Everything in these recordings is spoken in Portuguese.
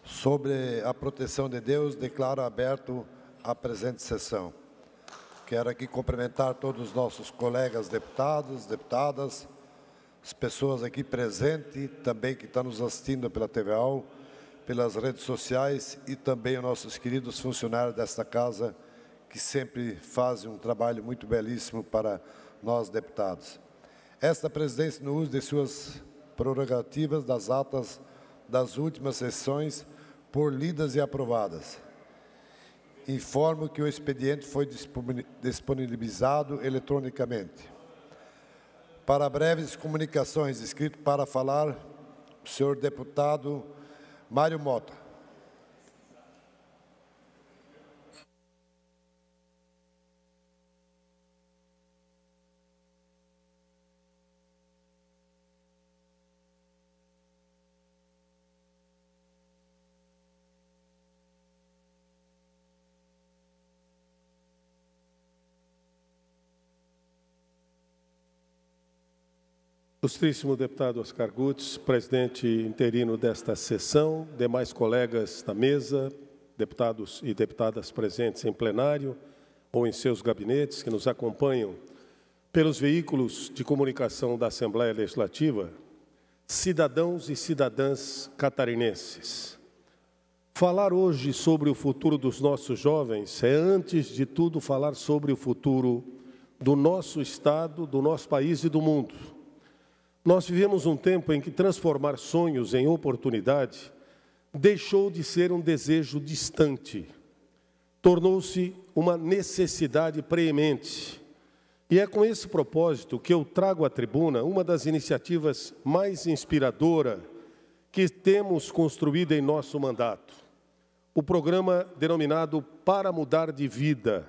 Sobre a proteção de Deus, declaro aberto a presente sessão. Quero aqui cumprimentar todos os nossos colegas deputados, deputadas, as pessoas aqui presentes, também que estão nos assistindo pela TVAU, pelas redes sociais e também os nossos queridos funcionários desta casa, que sempre fazem um trabalho muito belíssimo para nós, deputados. Esta presidência, no uso de suas prerrogativas das atas das últimas sessões, por lidas e aprovadas. Informo que o expediente foi disponibilizado eletronicamente. Para breves comunicações, inscrito para falar, o senhor deputado Mário Mota. Ilustríssimo deputado Oscar Gutz, presidente interino desta sessão, demais colegas da mesa, deputados e deputadas presentes em plenário ou em seus gabinetes que nos acompanham pelos veículos de comunicação da Assembleia Legislativa, cidadãos e cidadãs catarinenses. Falar hoje sobre o futuro dos nossos jovens é, antes de tudo, falar sobre o futuro do nosso Estado, do nosso país e do mundo. Nós vivemos um tempo em que transformar sonhos em oportunidade deixou de ser um desejo distante, tornou-se uma necessidade preemente. E é com esse propósito que eu trago à tribuna uma das iniciativas mais inspiradoras que temos construído em nosso mandato. O programa denominado Para Mudar de Vida.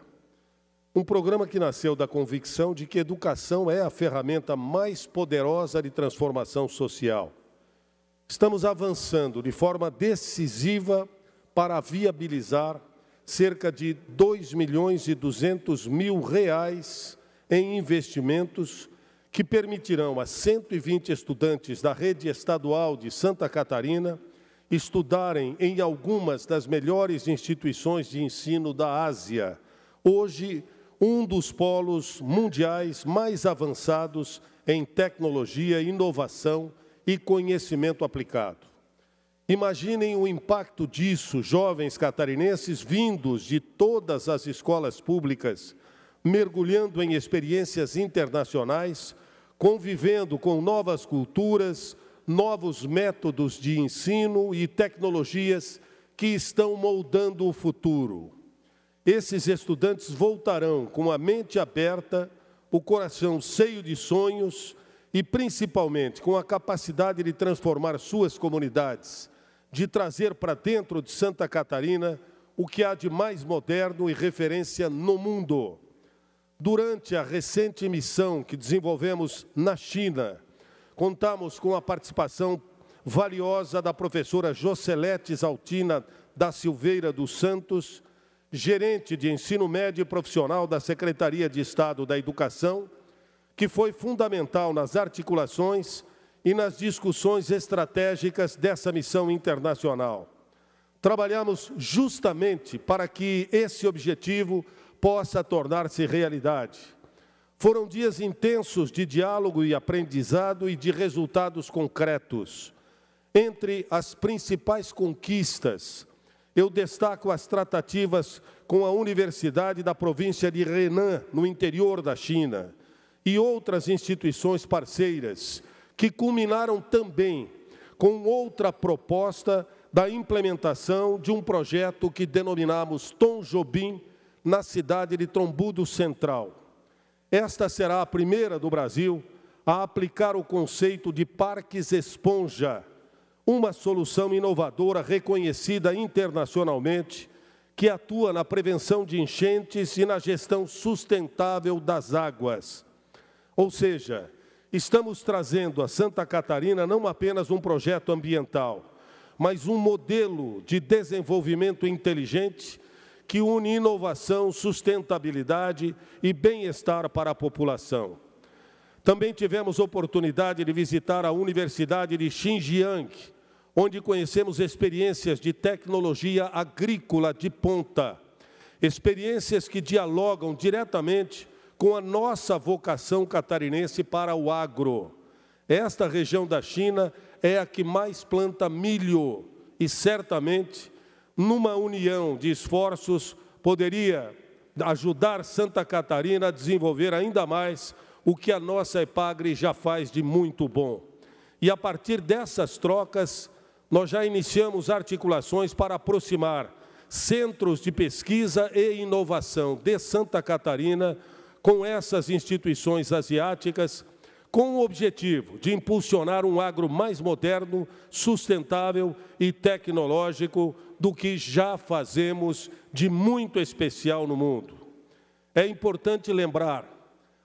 Um programa que nasceu da convicção de que educação é a ferramenta mais poderosa de transformação social. Estamos avançando de forma decisiva para viabilizar cerca de R$ 2.200.000 em investimentos que permitirão a 120 estudantes da rede estadual de Santa Catarina estudarem em algumas das melhores instituições de ensino da Ásia. Hoje, um dos polos mundiais mais avançados em tecnologia, inovação e conhecimento aplicado. Imaginem o impacto disso, jovens catarinenses vindos de todas as escolas públicas, mergulhando em experiências internacionais, convivendo com novas culturas, novos métodos de ensino e tecnologias que estão moldando o futuro. Esses estudantes voltarão com a mente aberta, o coração cheio de sonhos e, principalmente, com a capacidade de transformar suas comunidades, de trazer para dentro de Santa Catarina o que há de mais moderno e referência no mundo. Durante a recente missão que desenvolvemos na China, contamos com a participação valiosa da professora Jocelete Zaltina da Silveira dos Santos, gerente de ensino médio e profissional da Secretaria de Estado da Educação, que foi fundamental nas articulações e nas discussões estratégicas dessa missão internacional. Trabalhamos justamente para que esse objetivo possa tornar-se realidade. Foram dias intensos de diálogo e aprendizado e de resultados concretos. Entre as principais conquistas, eu destaco as tratativas com a Universidade da província de Henan, no interior da China, e outras instituições parceiras, que culminaram também com outra proposta da implementação de um projeto que denominamos Tom Jobim, na cidade de Trombudo Central. Esta será a primeira do Brasil a aplicar o conceito de parques esponja, uma solução inovadora reconhecida internacionalmente, que atua na prevenção de enchentes e na gestão sustentável das águas. Ou seja, estamos trazendo a Santa Catarina não apenas um projeto ambiental, mas um modelo de desenvolvimento inteligente que une inovação, sustentabilidade e bem-estar para a população. Também tivemos oportunidade de visitar a Universidade de Xinjiang, onde conhecemos experiências de tecnologia agrícola de ponta, experiências que dialogam diretamente com a nossa vocação catarinense para o agro. Esta região da China é a que mais planta milho e, certamente, numa união de esforços, poderia ajudar Santa Catarina a desenvolver ainda mais o que a nossa EPAGRE já faz de muito bom. E, a partir dessas trocas, nós já iniciamos articulações para aproximar centros de pesquisa e inovação de Santa Catarina com essas instituições asiáticas, com o objetivo de impulsionar um agro mais moderno, sustentável e tecnológico do que já fazemos de muito especial no mundo. É importante lembrar,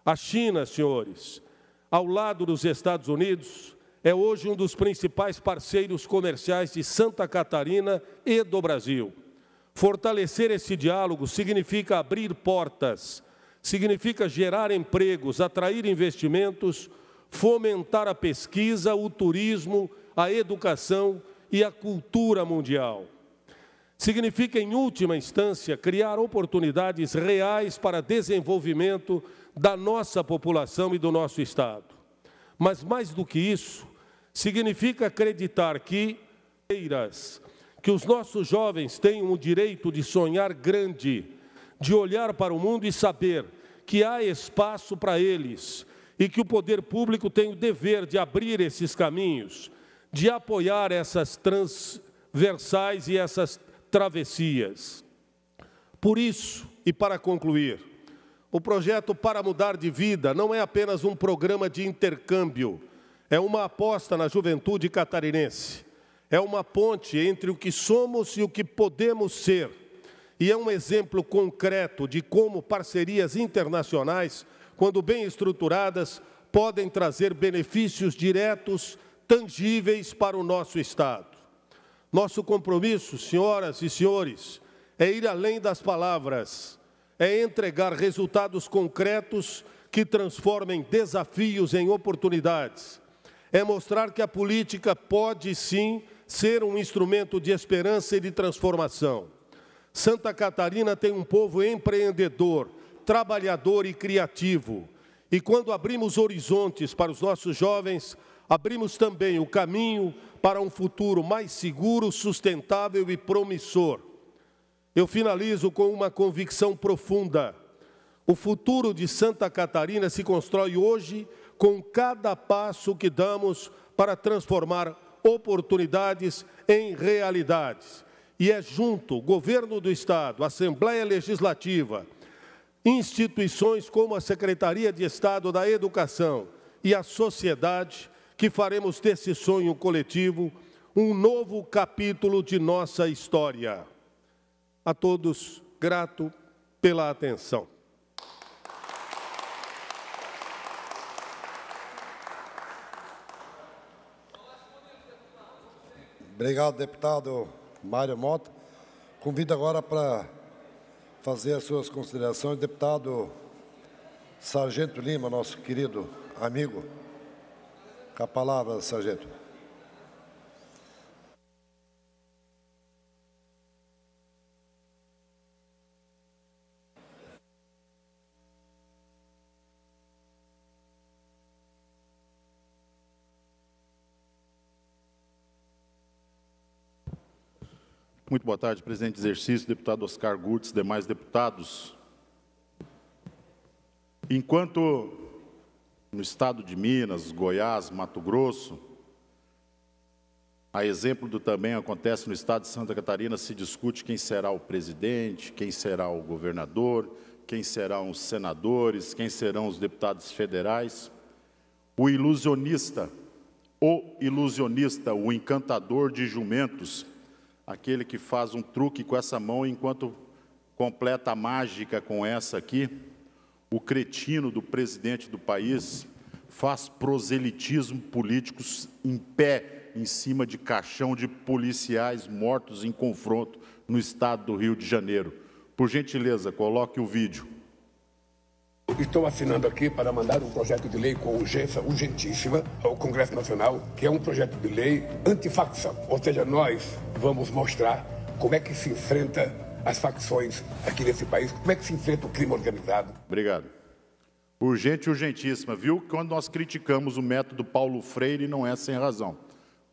a China, senhores, ao lado dos Estados Unidos, é hoje um dos principais parceiros comerciais de Santa Catarina e do Brasil. Fortalecer esse diálogo significa abrir portas, significa gerar empregos, atrair investimentos, fomentar a pesquisa, o turismo, a educação e a cultura mundial. Significa, em última instância, criar oportunidades reais para desenvolvimento da nossa população e do nosso Estado. Mas, mais do que isso, significa acreditar que os nossos jovens têm o direito de sonhar grande, de olhar para o mundo e saber que há espaço para eles e que o poder público tem o dever de abrir esses caminhos, de apoiar essas transversais e essas travessias. Por isso, e para concluir, o projeto Para Mudar de Vida não é apenas um programa de intercâmbio, é uma aposta na juventude catarinense, é uma ponte entre o que somos e o que podemos ser, e é um exemplo concreto de como parcerias internacionais, quando bem estruturadas, podem trazer benefícios diretos, tangíveis para o nosso Estado. Nosso compromisso, senhoras e senhores, é ir além das palavras, é entregar resultados concretos que transformem desafios em oportunidades, é mostrar que a política pode, sim, ser um instrumento de esperança e de transformação. Santa Catarina tem um povo empreendedor, trabalhador e criativo. E quando abrimos horizontes para os nossos jovens, abrimos também o caminho para um futuro mais seguro, sustentável e promissor. Eu finalizo com uma convicção profunda. O futuro de Santa Catarina se constrói hoje com cada passo que damos para transformar oportunidades em realidades. E é junto, Governo do Estado, Assembleia Legislativa, instituições como a Secretaria de Estado da Educação e a sociedade, que faremos desse sonho coletivo um novo capítulo de nossa história. A todos, grato pela atenção. Obrigado, deputado Mário Mota. Convido agora para fazer as suas considerações, deputado Sargento Lima, nosso querido amigo. Com a palavra, sargento. Muito boa tarde, presidente de exercício, deputado Oscar Gurtz, demais deputados. Enquanto no estado de Minas, Goiás, Mato Grosso, a exemplo do também acontece no estado de Santa Catarina, se discute quem será o presidente, quem será o governador, quem serão os senadores, quem serão os deputados federais. O ilusionista, o encantador de jumentos, aquele que faz um truque com essa mão enquanto completa a mágica com essa aqui, o cretino do presidente do país, faz proselitismo político em pé, em cima de caixão de policiais mortos em confronto no estado do Rio de Janeiro. Por gentileza, coloque o vídeo. Estou assinando aqui para mandar um projeto de lei com urgência, urgentíssima, ao Congresso Nacional, que é um projeto de lei antifacção. Ou seja, nós vamos mostrar como é que se enfrenta as facções aqui nesse país, como é que se enfrenta o crime organizado. Obrigado. Urgente e urgentíssima, viu? Quando nós criticamos o método Paulo Freire, não é sem razão.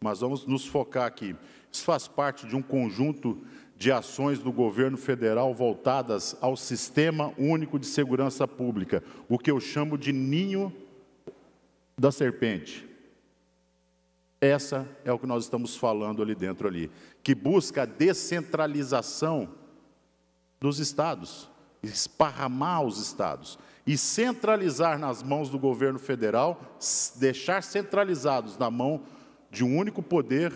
Mas vamos nos focar aqui. Isso faz parte de um conjunto de ações do governo federal voltadas ao Sistema Único de Segurança Pública, o que eu chamo de ninho da serpente. Essa é o que nós estamos falando ali dentro, ali, que busca a descentralização dos estados, esparramar os estados e centralizar nas mãos do governo federal, deixar centralizados na mão de um único poder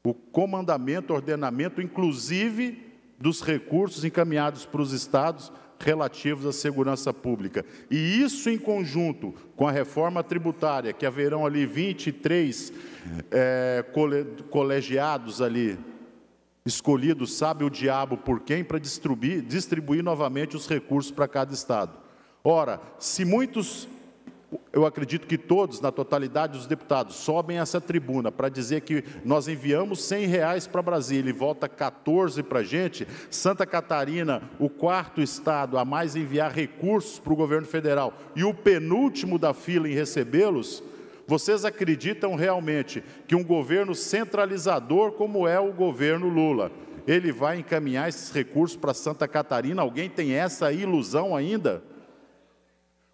o comandamento, ordenamento, inclusive dos recursos encaminhados para os estados relativos à segurança pública. E isso em conjunto com a reforma tributária, que haverão ali 23 colegiados ali, escolhidos, sabe o diabo por quem, para distribuir novamente os recursos para cada estado. Ora, se muitos, eu acredito que todos, na totalidade dos deputados, sobem essa tribuna para dizer que nós enviamos R$100 para Brasília e volta 14 para a gente, Santa Catarina, o quarto estado a mais enviar recursos para o governo federal e o penúltimo da fila em recebê-los, vocês acreditam realmente que um governo centralizador como é o governo Lula, ele vai encaminhar esses recursos para Santa Catarina? Alguém tem essa ilusão ainda?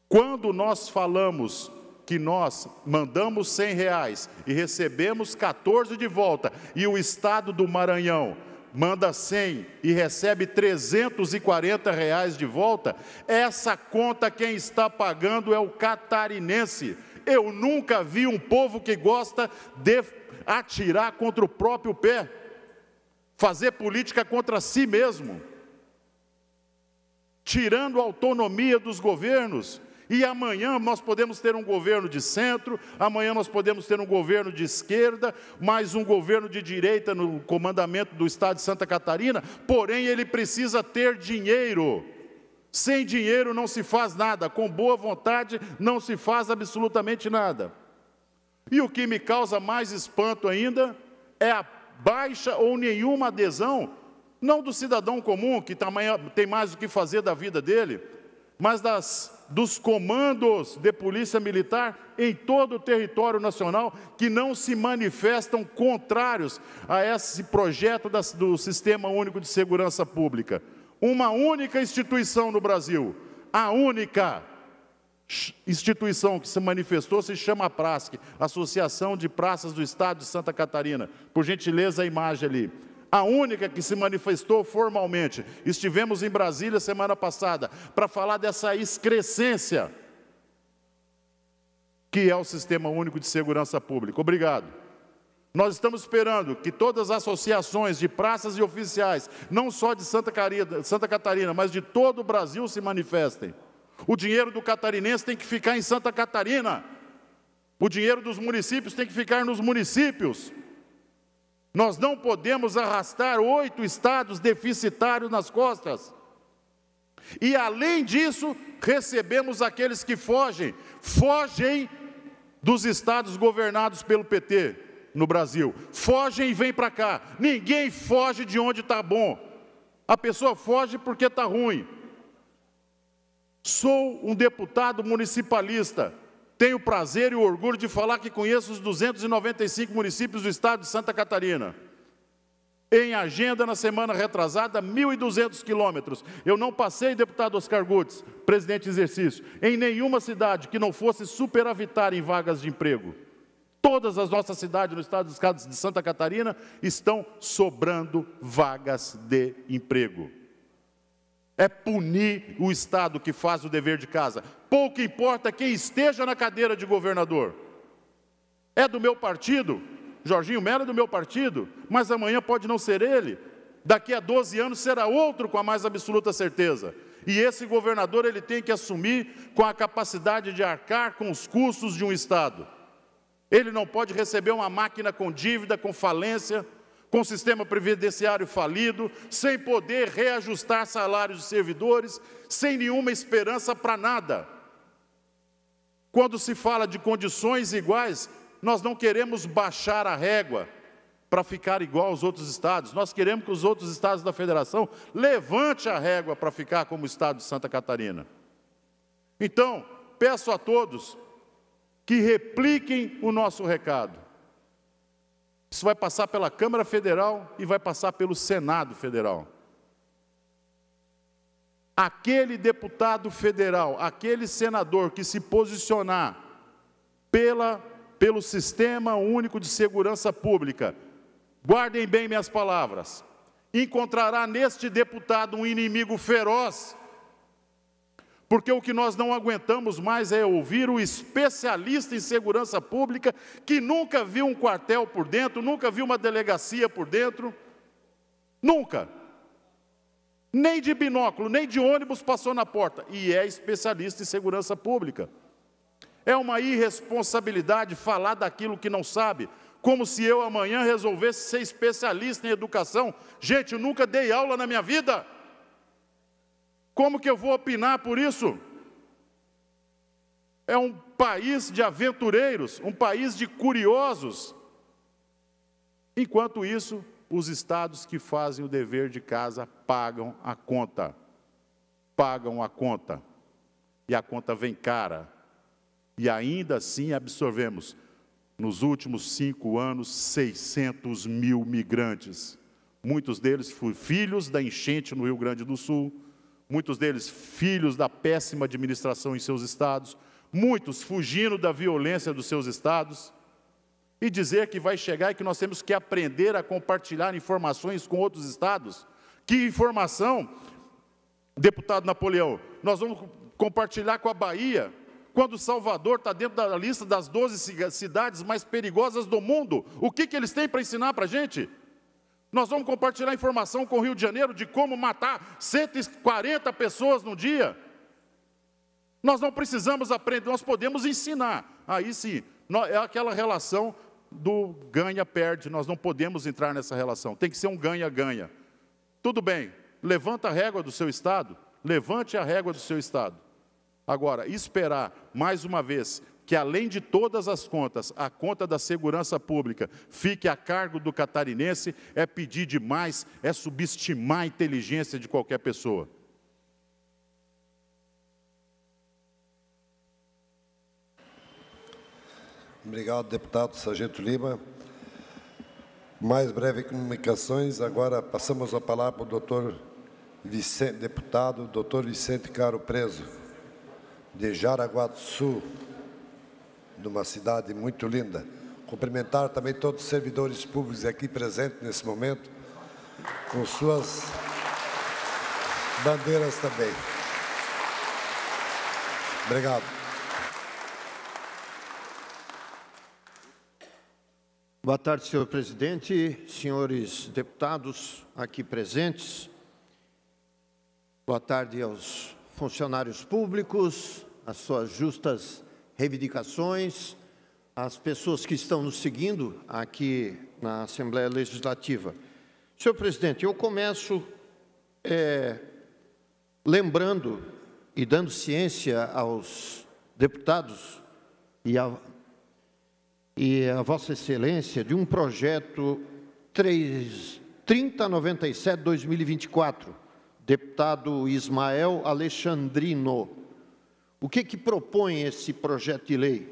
Quando nós falamos que nós mandamos R$100 e recebemos 14 de volta, e o estado do Maranhão manda 100 e recebe R$340 de volta, essa conta quem está pagando é o catarinense. Eu nunca vi um povo que gosta de atirar contra o próprio pé, fazer política contra si mesmo, tirando a autonomia dos governos. E amanhã nós podemos ter um governo de centro, amanhã nós podemos ter um governo de esquerda, mais um governo de direita no comandamento do estado de Santa Catarina, porém ele precisa ter dinheiro. Sem dinheiro não se faz nada, com boa vontade não se faz absolutamente nada. E o que me causa mais espanto ainda é a baixa ou nenhuma adesão, não do cidadão comum, que tem mais o que fazer da vida dele, mas dos comandos de polícia militar em todo o território nacional, que não se manifestam contrários a esse projeto do Sistema Único de Segurança Pública. Uma única instituição no Brasil, a única instituição que se manifestou se chama APRASC, Associação de Praças do Estado de Santa Catarina. Por gentileza, a imagem ali. A única que se manifestou formalmente. Estivemos em Brasília semana passada para falar dessa excrescência que é o Sistema Único de Segurança Pública. Obrigado. Nós estamos esperando que todas as associações de praças e oficiais, não só de Santa Catarina, mas de todo o Brasil se manifestem. O dinheiro do catarinense tem que ficar em Santa Catarina. O dinheiro dos municípios tem que ficar nos municípios. Nós não podemos arrastar 8 estados deficitários nas costas. E, além disso, recebemos aqueles que fogem dos estados governados pelo PT no Brasil. Fogem e vêm para cá. Ninguém foge de onde está bom. A pessoa foge porque está ruim. Sou um deputado municipalista. Tenho o prazer e o orgulho de falar que conheço os 295 municípios do estado de Santa Catarina. Em agenda, na semana retrasada, 1.200 quilômetros. Eu não passei, deputado Oscar Gutz, presidente em exercício, em nenhuma cidade que não fosse superavitária em vagas de emprego. Todas as nossas cidades no estado de Santa Catarina estão sobrando vagas de emprego. É punir o Estado que faz o dever de casa. Pouco importa quem esteja na cadeira de governador. É do meu partido, Jorginho Mello é do meu partido, mas amanhã pode não ser ele. Daqui a 12 anos será outro com a mais absoluta certeza. E esse governador ele tem que assumir com a capacidade de arcar com os custos de um Estado. Ele não pode receber uma máquina com dívida, com falência, com sistema previdenciário falido, sem poder reajustar salários de servidores, sem nenhuma esperança para nada. Quando se fala de condições iguais, nós não queremos baixar a régua para ficar igual aos outros estados. Nós queremos que os outros estados da federação levante a régua para ficar como o estado de Santa Catarina. Então, peço a todos que repliquem o nosso recado. Isso vai passar pela Câmara Federal e vai passar pelo Senado Federal. Aquele deputado federal, aquele senador que se posicionar pelo Sistema Único de Segurança Pública, guardem bem minhas palavras, encontrará neste deputado um inimigo feroz, porque o que nós não aguentamos mais é ouvir o especialista em segurança pública que nunca viu um quartel por dentro, nunca viu uma delegacia por dentro, nunca. Nem de binóculo, nem de ônibus passou na porta, e é especialista em segurança pública. É uma irresponsabilidade falar daquilo que não sabe, como se eu amanhã resolvesse ser especialista em educação. Gente, eu nunca dei aula na minha vida. Como que eu vou opinar por isso? É um país de aventureiros, um país de curiosos. Enquanto isso, os estados que fazem o dever de casa pagam a conta. Pagam a conta. E a conta vem cara. E ainda assim absorvemos, nos últimos 5 anos, 600 mil migrantes. Muitos deles filhos da enchente no Rio Grande do Sul, muitos deles filhos da péssima administração em seus estados, muitos fugindo da violência dos seus estados, e dizer que vai chegar e que nós temos que aprender a compartilhar informações com outros estados. Que informação, deputado Napoleão? Nós vamos compartilhar com a Bahia, quando Salvador está dentro da lista das 12 cidades mais perigosas do mundo. O que eles têm para ensinar para a gente? Nós vamos compartilhar informação com o Rio de Janeiro de como matar 140 pessoas no dia. Nós não precisamos aprender, nós podemos ensinar. Aí sim, é aquela relação do ganha-perde, nós não podemos entrar nessa relação. Tem que ser um ganha-ganha. Tudo bem, levanta a régua do seu estado, levante a régua do seu estado. Agora, esperar, mais uma vez, que além de todas as contas, a conta da segurança pública fique a cargo do catarinense, é pedir demais, é subestimar a inteligência de qualquer pessoa. Obrigado, deputado Sargento Lima. Mais breve comunicações, agora passamos a palavra para o deputado Dr. Vicente Caro Preso, de Jaraguá do Sul, de uma cidade muito linda. Cumprimentar também todos os servidores públicos aqui presentes nesse momento, com suas bandeiras também. Obrigado. Boa tarde, senhor presidente, senhores deputados aqui presentes. Boa tarde aos funcionários públicos, às suas justas reivindicações, às pessoas que estão nos seguindo aqui na Assembleia Legislativa. Senhor presidente, eu começo lembrando e dando ciência aos deputados e a Vossa Excelência de um projeto 3097-2024, deputado Ismael Alexandrino. O que propõe esse projeto de lei?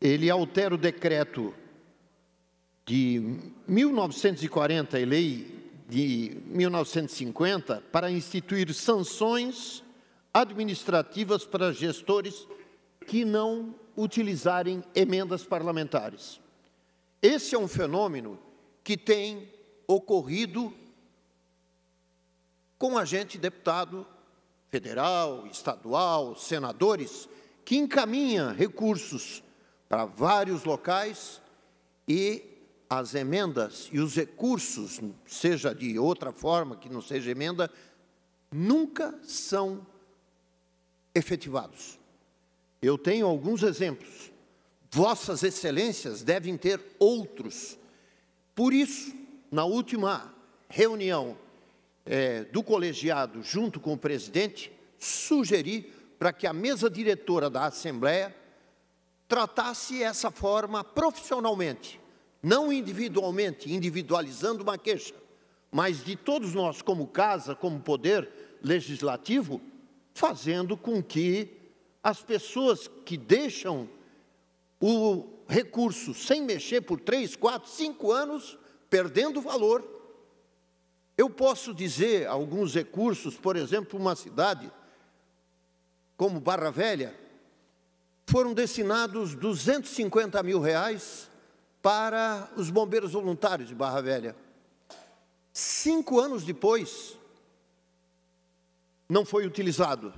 Ele altera o decreto de 1940 e lei de 1950 para instituir sanções administrativas para gestores que não utilizarem emendas parlamentares. Esse é um fenômeno que tem ocorrido com a gente, deputado federal, estadual, senadores, que encaminha recursos para vários locais e as emendas e os recursos, seja de outra forma, que não seja emenda, nunca são efetivados. Eu tenho alguns exemplos. Vossas Excelências devem ter outros. Por isso, na última reunião do colegiado, junto com o presidente, sugeri para que a mesa diretora da Assembleia tratasse essa forma profissionalmente, não individualmente, individualizando uma queixa, mas de todos nós, como casa, como poder legislativo, fazendo com que as pessoas que deixam o recurso sem mexer por 3, 4, 5 anos, perdendo valor. Eu posso dizer alguns recursos, por exemplo, uma cidade como Barra Velha, foram destinados R$250 mil para os bombeiros voluntários de Barra Velha. 5 anos depois, não foi utilizado.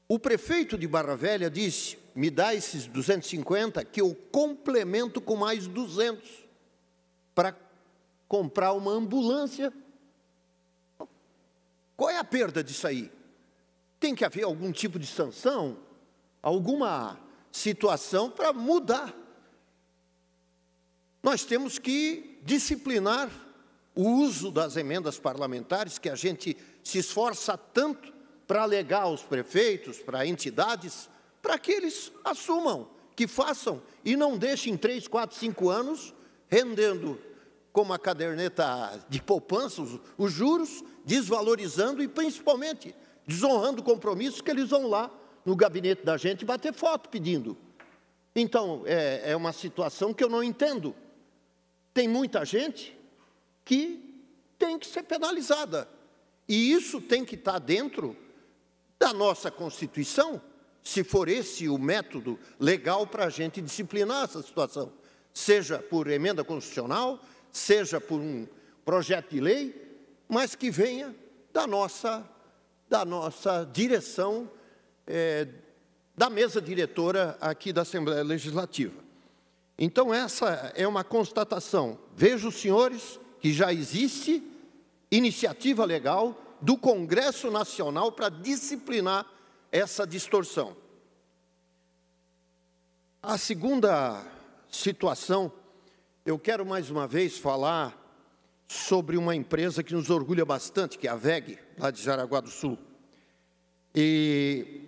O prefeito de Barra Velha disse, me dá esses 250 que eu complemento com mais 200 para comprar uma ambulância. Qual é a perda disso aí? Tem que haver algum tipo de sanção, alguma situação para mudar. Nós temos que disciplinar o uso das emendas parlamentares, que a gente se esforça tanto para alegar aos prefeitos, para entidades, para que eles assumam, que façam, e não deixem 3, 4, 5 anos rendendo como a caderneta de poupança, os juros, desvalorizando e, principalmente, desonrando compromissos que eles vão lá no gabinete da gente bater foto pedindo. Então, é uma situação que eu não entendo. Tem muita gente que tem que ser penalizada. E isso tem que estar dentro da nossa Constituição, se for esse o método legal para a gente disciplinar essa situação. Seja por emenda constitucional, seja por um projeto de lei, mas que venha da nossa direção, da mesa diretora aqui da Assembleia Legislativa. Então, essa é uma constatação. Vejo, senhores, que já existe iniciativa legal do Congresso Nacional para disciplinar essa distorção. A segunda situação, eu quero mais uma vez falar sobre uma empresa que nos orgulha bastante, que é a WEG, lá de Jaraguá do Sul. E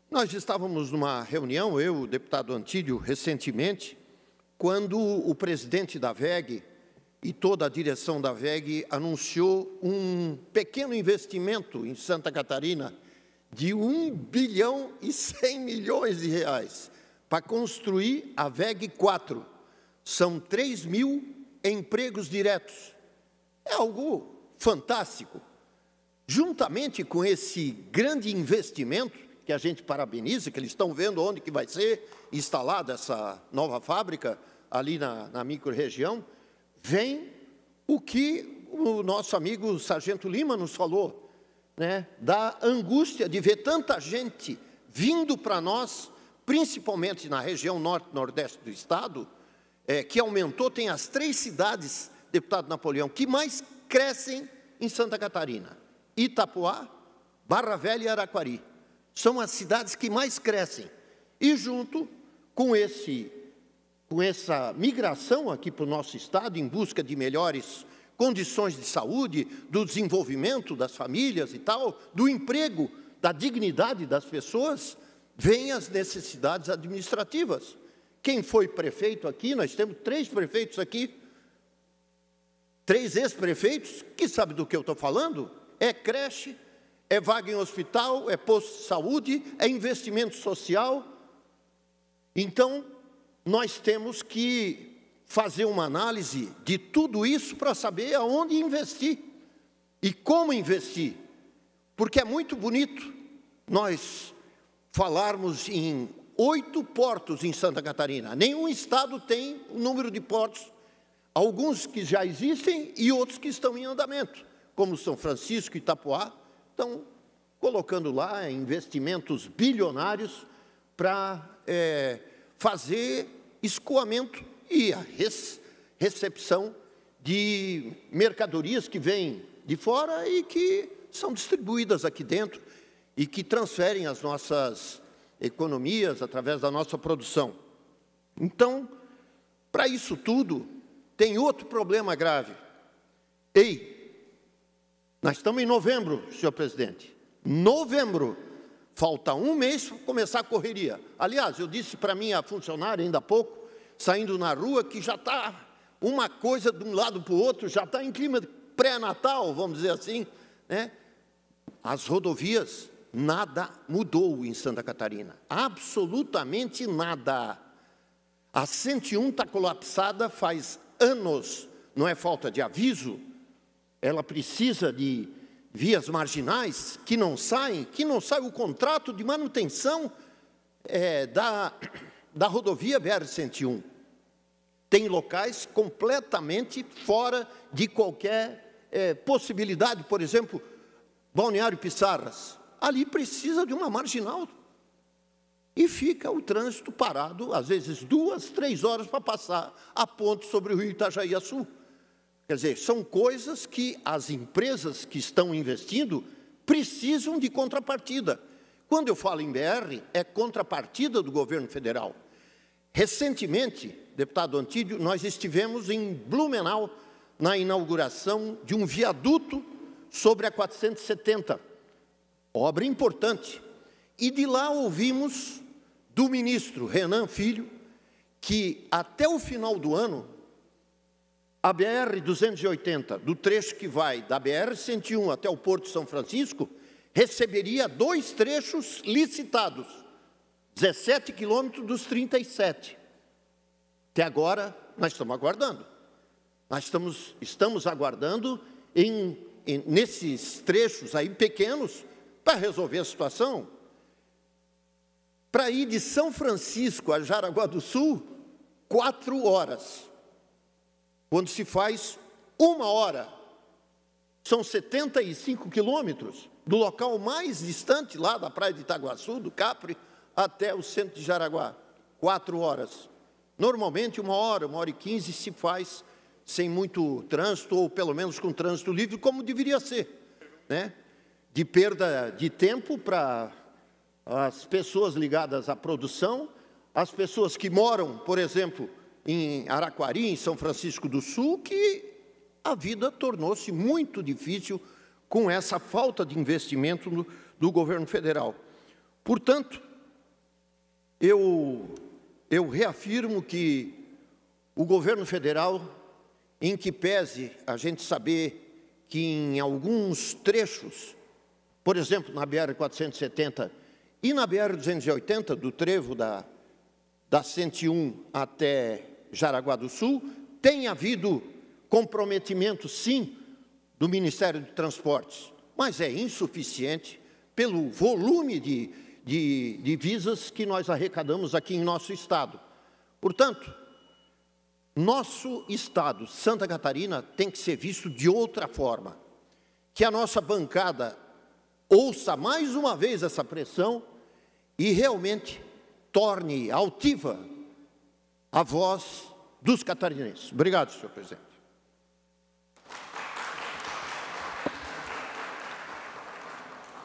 nós estávamos numa reunião, eu, o deputado Antídio, recentemente, quando o presidente da WEG e toda a direção da WEG anunciou um pequeno investimento em Santa Catarina de R$1 bilhão e 100 milhões de reais para construir a WEG 4. São 3 mil empregos diretos. É algo fantástico. Juntamente com esse grande investimento, que a gente parabeniza, que eles estão vendo onde que vai ser instalada essa nova fábrica, ali na microrregião, vem o que o nosso amigo Sargento Lima nos falou, né, da angústia de ver tanta gente vindo para nós, principalmente na região norte e nordeste do estado, que aumentou, tem as 3 cidades, deputado Napoleão, que mais crescem em Santa Catarina: Itapoá, Barra Velha e Araquari. São as cidades que mais crescem. E junto com essa migração aqui para o nosso estado, em busca de melhores condições de saúde, do desenvolvimento das famílias e tal, do emprego, da dignidade das pessoas, vêm as necessidades administrativas. Quem foi prefeito aqui, nós temos 3 prefeitos aqui, 3 ex-prefeitos, que sabem do que eu estou falando, é creche, é vaga em hospital, é posto de saúde, é investimento social. Então, nós temos que fazer uma análise de tudo isso para saber aonde investir e como investir. Porque é muito bonito nós falarmos em 8 portos em Santa Catarina. Nenhum estado tem o número de portos, alguns que já existem e outros que estão em andamento, como São Francisco e Itapoá, estão colocando lá investimentos bilionários para fazer escoamento e a recepção de mercadorias que vêm de fora e que são distribuídas aqui dentro e que transferem as nossas economias através da nossa produção. Então, para isso tudo, tem outro problema grave. Ei, nós estamos em novembro, senhor presidente. Novembro. Falta um mês para começar a correria. Aliás, eu disse para minha funcionária ainda há pouco, saindo na rua, que já está uma coisa de um lado para o outro, já está em clima pré-natal, vamos dizer assim, né? As rodovias, nada mudou em Santa Catarina. Absolutamente nada. A 101 está colapsada faz anos. Não é falta de aviso. Ela precisa de vias marginais que não sai o contrato de manutenção da rodovia BR-101. Tem locais completamente fora de qualquer possibilidade. Por exemplo, Balneário Pissarras, ali precisa de uma marginal. E fica o trânsito parado, às vezes 2, 3 horas para passar a ponte sobre o rio Itajaí-Açu. Quer dizer, são coisas que as empresas que estão investindo precisam de contrapartida. Quando eu falo em BR, é contrapartida do governo federal. Recentemente, deputado Antídio, nós estivemos em Blumenau na inauguração de um viaduto sobre a 470, obra importante. E de lá ouvimos do ministro Renan Filho que até o final do ano a BR-280, do trecho que vai da BR-101 até o Porto de São Francisco, receberia 2 trechos licitados, 17 quilômetros dos 37. Até agora, nós estamos aguardando. Nós estamos aguardando nesses trechos aí pequenos para resolver a situação. Para ir de São Francisco a Jaraguá do Sul, 4 horas. Quando se faz 1 hora, são 75 quilômetros, do local mais distante, lá da praia de Itaguaçu, do Capri, até o centro de Jaraguá, 4 horas. Normalmente 1 hora, 1h15 se faz sem muito trânsito, ou pelo menos com trânsito livre, como deveria ser, né? De perda de tempo para as pessoas ligadas à produção, as pessoas que moram, por exemplo, em Araquari, em São Francisco do Sul, que a vida tornou-se muito difícil com essa falta de investimento do governo federal. Portanto, eu reafirmo que o governo federal, em que pese a gente saber que em alguns trechos, por exemplo, na BR-470 e na BR-280, do trevo da 101 até Jaraguá do Sul, tem havido comprometimento, sim, do Ministério de Transportes, mas é insuficiente pelo volume de divisas que nós arrecadamos aqui em nosso estado. Portanto, nosso estado, Santa Catarina, tem que ser visto de outra forma. Que a nossa bancada ouça mais uma vez essa pressão e realmente torne altiva a voz dos catarinenses. Obrigado, senhor presidente.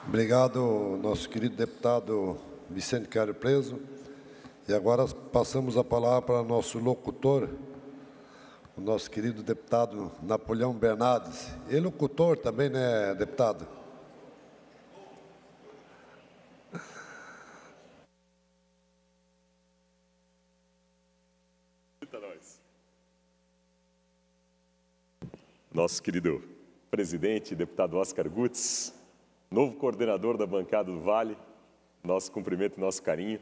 Obrigado, nosso querido deputado Vicente Caro Preso. E agora passamos a palavra para nosso locutor, o nosso querido deputado Napoleão Bernardes. E locutor também, né, deputado? Nosso querido presidente, deputado Oscar Gutz, novo coordenador da bancada do Vale, nosso cumprimento e nosso carinho,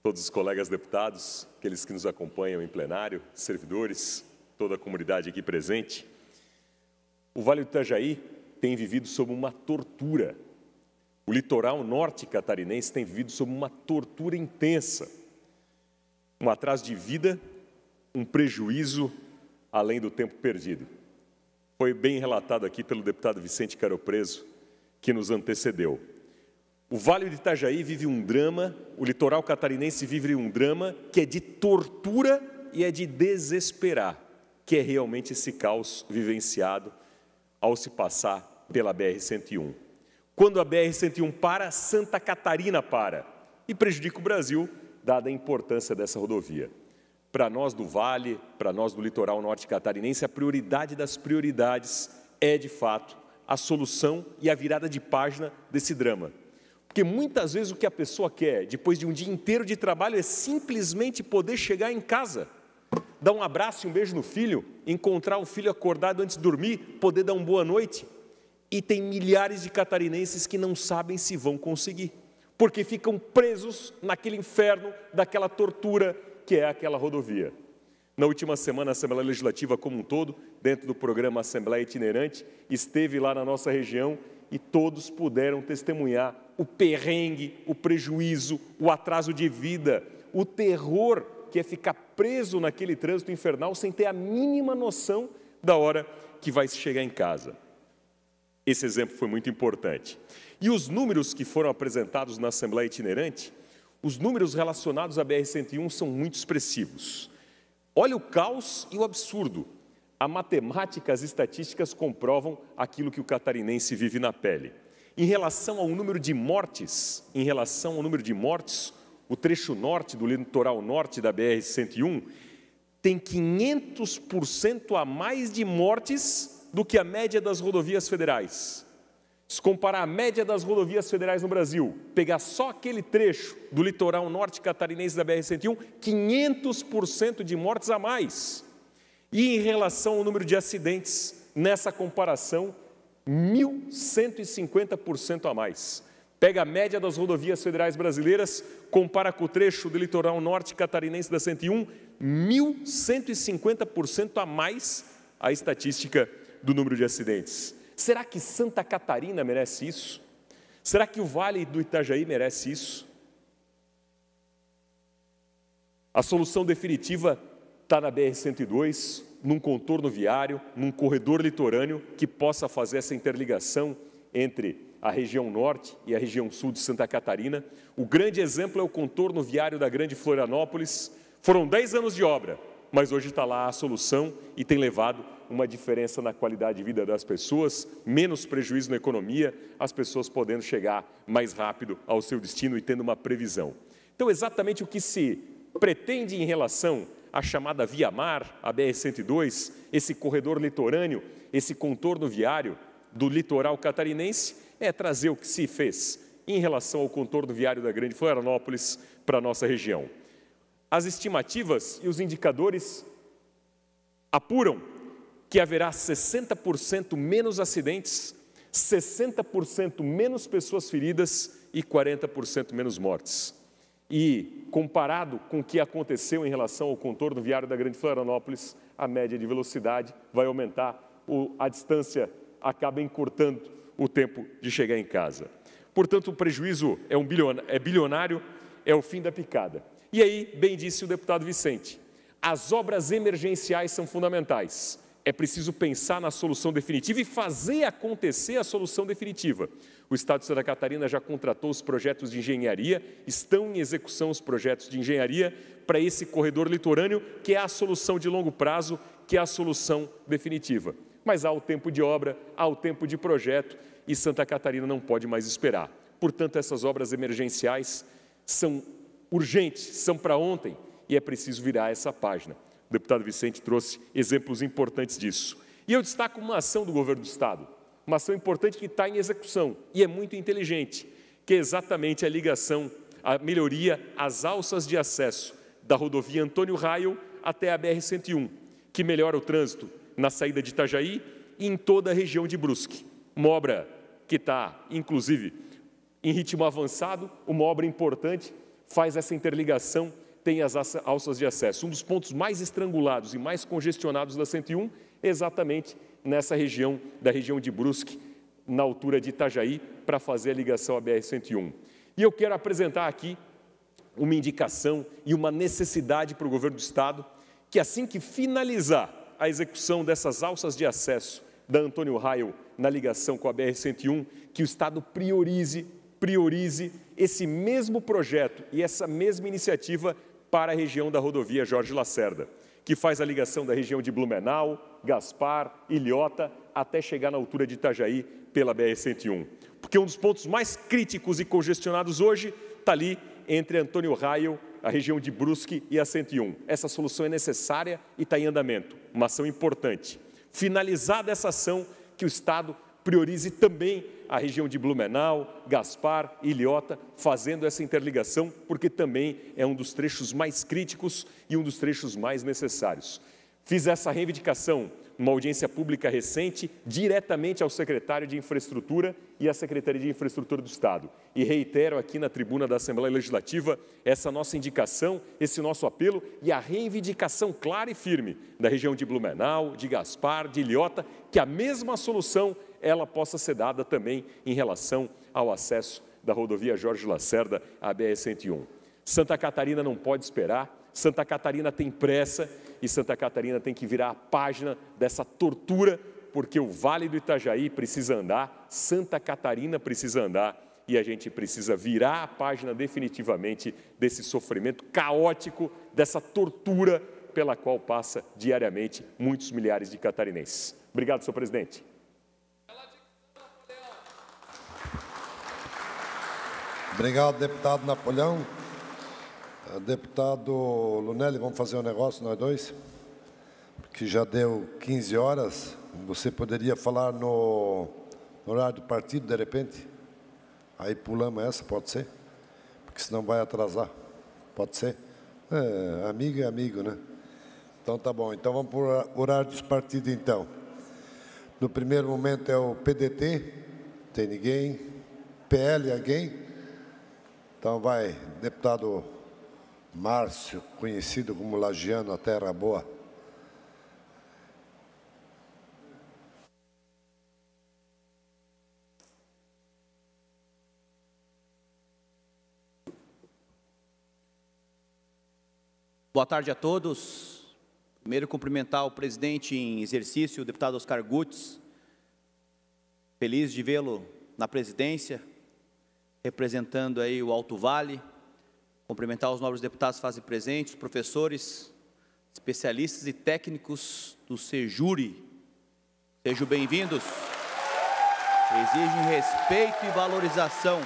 todos os colegas deputados, aqueles que nos acompanham em plenário, servidores, toda a comunidade aqui presente. O Vale do Itajaí tem vivido sob uma tortura. O litoral norte catarinense tem vivido sob uma tortura intensa. Um atraso de vida, um prejuízo além do tempo perdido. Foi bem relatado aqui pelo deputado Vicente Caro Preso, que nos antecedeu. O Vale do Itajaí vive um drama, o litoral catarinense vive um drama que é de tortura e é de desesperar, que é realmente esse caos vivenciado ao se passar pela BR-101. Quando a BR-101 para, Santa Catarina para, e prejudica o Brasil, dada a importância dessa rodovia. para nós do Vale, para nós do litoral norte catarinense, a prioridade das prioridades é, de fato, a solução e a virada de página desse drama. Porque muitas vezes o que a pessoa quer, depois de um dia inteiro de trabalho, é simplesmente poder chegar em casa, dar um abraço e um beijo no filho, encontrar o filho acordado antes de dormir, poder dar uma boa noite. E tem milhares de catarinenses que não sabem se vão conseguir, porque ficam presos naquele inferno, daquela tortura que é aquela rodovia. Na última semana, a Assembleia Legislativa como um todo, dentro do programa Assembleia Itinerante, esteve lá na nossa região e todos puderam testemunhar o perrengue, o prejuízo, o atraso de vida, o terror que é ficar preso naquele trânsito infernal sem ter a mínima noção da hora que vai chegar em casa. Esse exemplo foi muito importante. E os números que foram apresentados na Assembleia Itinerante, os números relacionados à BR-101 são muito expressivos. Olha o caos e o absurdo. A matemática, as estatísticas comprovam aquilo que o catarinense vive na pele. Em relação ao número de mortes, o trecho norte do litoral norte da BR-101 tem 500% a mais de mortes do que a média das rodovias federais. Se comparar a média das rodovias federais no Brasil, pegar só aquele trecho do litoral norte catarinense da BR-101, 500% de mortes a mais. E em relação ao número de acidentes, nessa comparação, 1.150% a mais. Pega a média das rodovias federais brasileiras, compara com o trecho do litoral norte catarinense da 101, 1.150% a mais a estatística do número de acidentes. Será que Santa Catarina merece isso? Será que o Vale do Itajaí merece isso? A solução definitiva está na BR-102, num contorno viário, num corredor litorâneo que possa fazer essa interligação entre a região norte e a região sul de Santa Catarina. O grande exemplo é o contorno viário da Grande Florianópolis. Foram 10 anos de obra, mas hoje está lá a solução e tem levado uma diferença na qualidade de vida das pessoas, menos prejuízo na economia, as pessoas podendo chegar mais rápido ao seu destino e tendo uma previsão. Então, exatamente o que se pretende em relação à chamada Via Mar, a BR-102, esse corredor litorâneo, esse contorno viário do litoral catarinense, é trazer o que se fez em relação ao contorno viário da Grande Florianópolis para a nossa região. As estimativas e os indicadores apuram que haverá 60% menos acidentes, 60% menos pessoas feridas e 40% menos mortes. E, comparado com o que aconteceu em relação ao contorno viário da Grande Florianópolis, a média de velocidade vai aumentar, a distância acaba encurtando o tempo de chegar em casa. Portanto, o prejuízo é bilionário, é o fim da picada. E aí, bem disse o deputado Vicente, as obras emergenciais são fundamentais. É preciso pensar na solução definitiva e fazer acontecer a solução definitiva. O Estado de Santa Catarina já contratou os projetos de engenharia, estão em execução os projetos de engenharia para esse corredor litorâneo, que é a solução de longo prazo, que é a solução definitiva. Mas há o tempo de obra, há o tempo de projeto e Santa Catarina não pode mais esperar. Portanto, essas obras emergenciais são urgentes, são para ontem e é preciso virar essa página. O deputado Vicente trouxe exemplos importantes disso. E eu destaco uma ação do governo do Estado, uma ação importante que está em execução e é muito inteligente, que é exatamente a ligação, a melhoria às alças de acesso da rodovia Antônio Raio até a BR-101, que melhora o trânsito na saída de Itajaí e em toda a região de Brusque. Uma obra que está, inclusive, em ritmo avançado, uma obra importante, faz essa interligação, tem as alças de acesso. Um dos pontos mais estrangulados e mais congestionados da 101 é exatamente nessa região, da região de Brusque, na altura de Itajaí, para fazer a ligação à BR-101. E eu quero apresentar aqui uma indicação e uma necessidade para o governo do Estado, que assim que finalizar a execução dessas alças de acesso da Antônio Raio na ligação com a BR-101, que o Estado priorize esse mesmo projeto e essa mesma iniciativa para a região da rodovia Jorge Lacerda, que faz a ligação da região de Blumenau, Gaspar, Ilhota, até chegar na altura de Itajaí pela BR-101. Porque um dos pontos mais críticos e congestionados hoje está ali entre Antônio Raio a região de Brusque e a 101. Essa solução é necessária e está em andamento, uma ação importante. Finalizada essa ação, que o Estado priorize também a região de Blumenau, Gaspar e Ilhota, fazendo essa interligação, porque também é um dos trechos mais críticos e um dos trechos mais necessários. Fiz essa reivindicação numa audiência pública recente, diretamente ao secretário de Infraestrutura e à Secretaria de Infraestrutura do Estado. E reitero aqui na tribuna da Assembleia Legislativa essa nossa indicação, esse nosso apelo e a reivindicação clara e firme da região de Blumenau, de Gaspar, de Ilhota, que a mesma solução ela possa ser dada também em relação ao acesso da rodovia Jorge Lacerda à BR-101. Santa Catarina não pode esperar, Santa Catarina tem pressa e Santa Catarina tem que virar a página dessa tortura, porque o Vale do Itajaí precisa andar, Santa Catarina precisa andar e a gente precisa virar a página definitivamente desse sofrimento caótico, dessa tortura pela qual passa diariamente muitos milhares de catarinenses. Obrigado, senhor presidente. Obrigado, deputado Napoleão. Deputado Lunelli, vamos fazer um negócio, nós dois? Que já deu 15 horas. Você poderia falar no horário do partido, de repente? Aí pulamos essa, pode ser? Porque senão vai atrasar. Pode ser? Amigo é amigo, né? Então tá bom. Então vamos para o horário dos partidos, então. No primeiro momento é o PDT. Tem ninguém? PL, alguém? Então vai, deputado Márcio, conhecido como Lagiano, a Terra Boa. Boa tarde a todos. Primeiro, cumprimentar o presidente em exercício, o deputado Oscar Gutz. Feliz de vê-lo na presidência, representando aí o Alto Vale. Cumprimentar os nobres deputados que fazem presentes, professores, especialistas e técnicos do Sejuri. Sejam bem-vindos. Exigem respeito e valorização.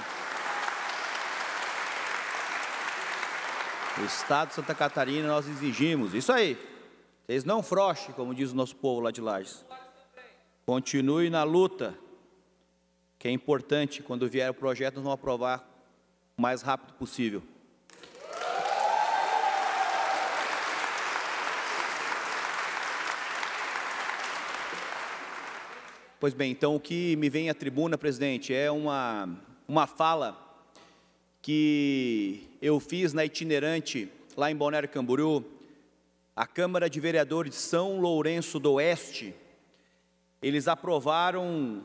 O Estado de Santa Catarina nós exigimos. Isso aí. Vocês não frouxem, como diz o nosso povo lá de Lages. Continue na luta, que é importante. Quando vier o projeto, nós vamos aprovar o mais rápido possível. Pois bem, então o que me vem à tribuna, presidente, é uma fala que eu fiz na itinerante lá em Balneário Camboriú. A Câmara de Vereadores de São Lourenço do Oeste, eles aprovaram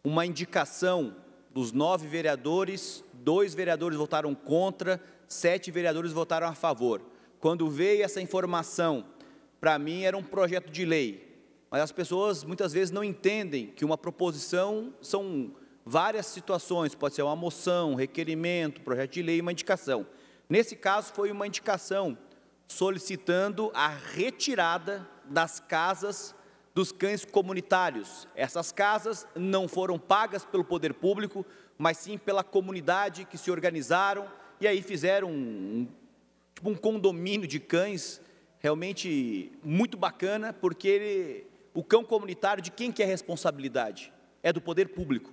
uma indicação dos 9 vereadores, 2 vereadores votaram contra, 7 vereadores votaram a favor. Quando veio essa informação, para mim era um projeto de lei. Mas as pessoas muitas vezes não entendem que uma proposição são várias situações, pode ser uma moção, requerimento, projeto de lei, uma indicação. Nesse caso foi uma indicação solicitando a retirada das casas dos cães comunitários. Essas casas não foram pagas pelo poder público, mas sim pela comunidade que se organizaram e aí fizeram um condomínio de cães realmente muito bacana, porque o cão comunitário, de quem que é a responsabilidade? É do poder público.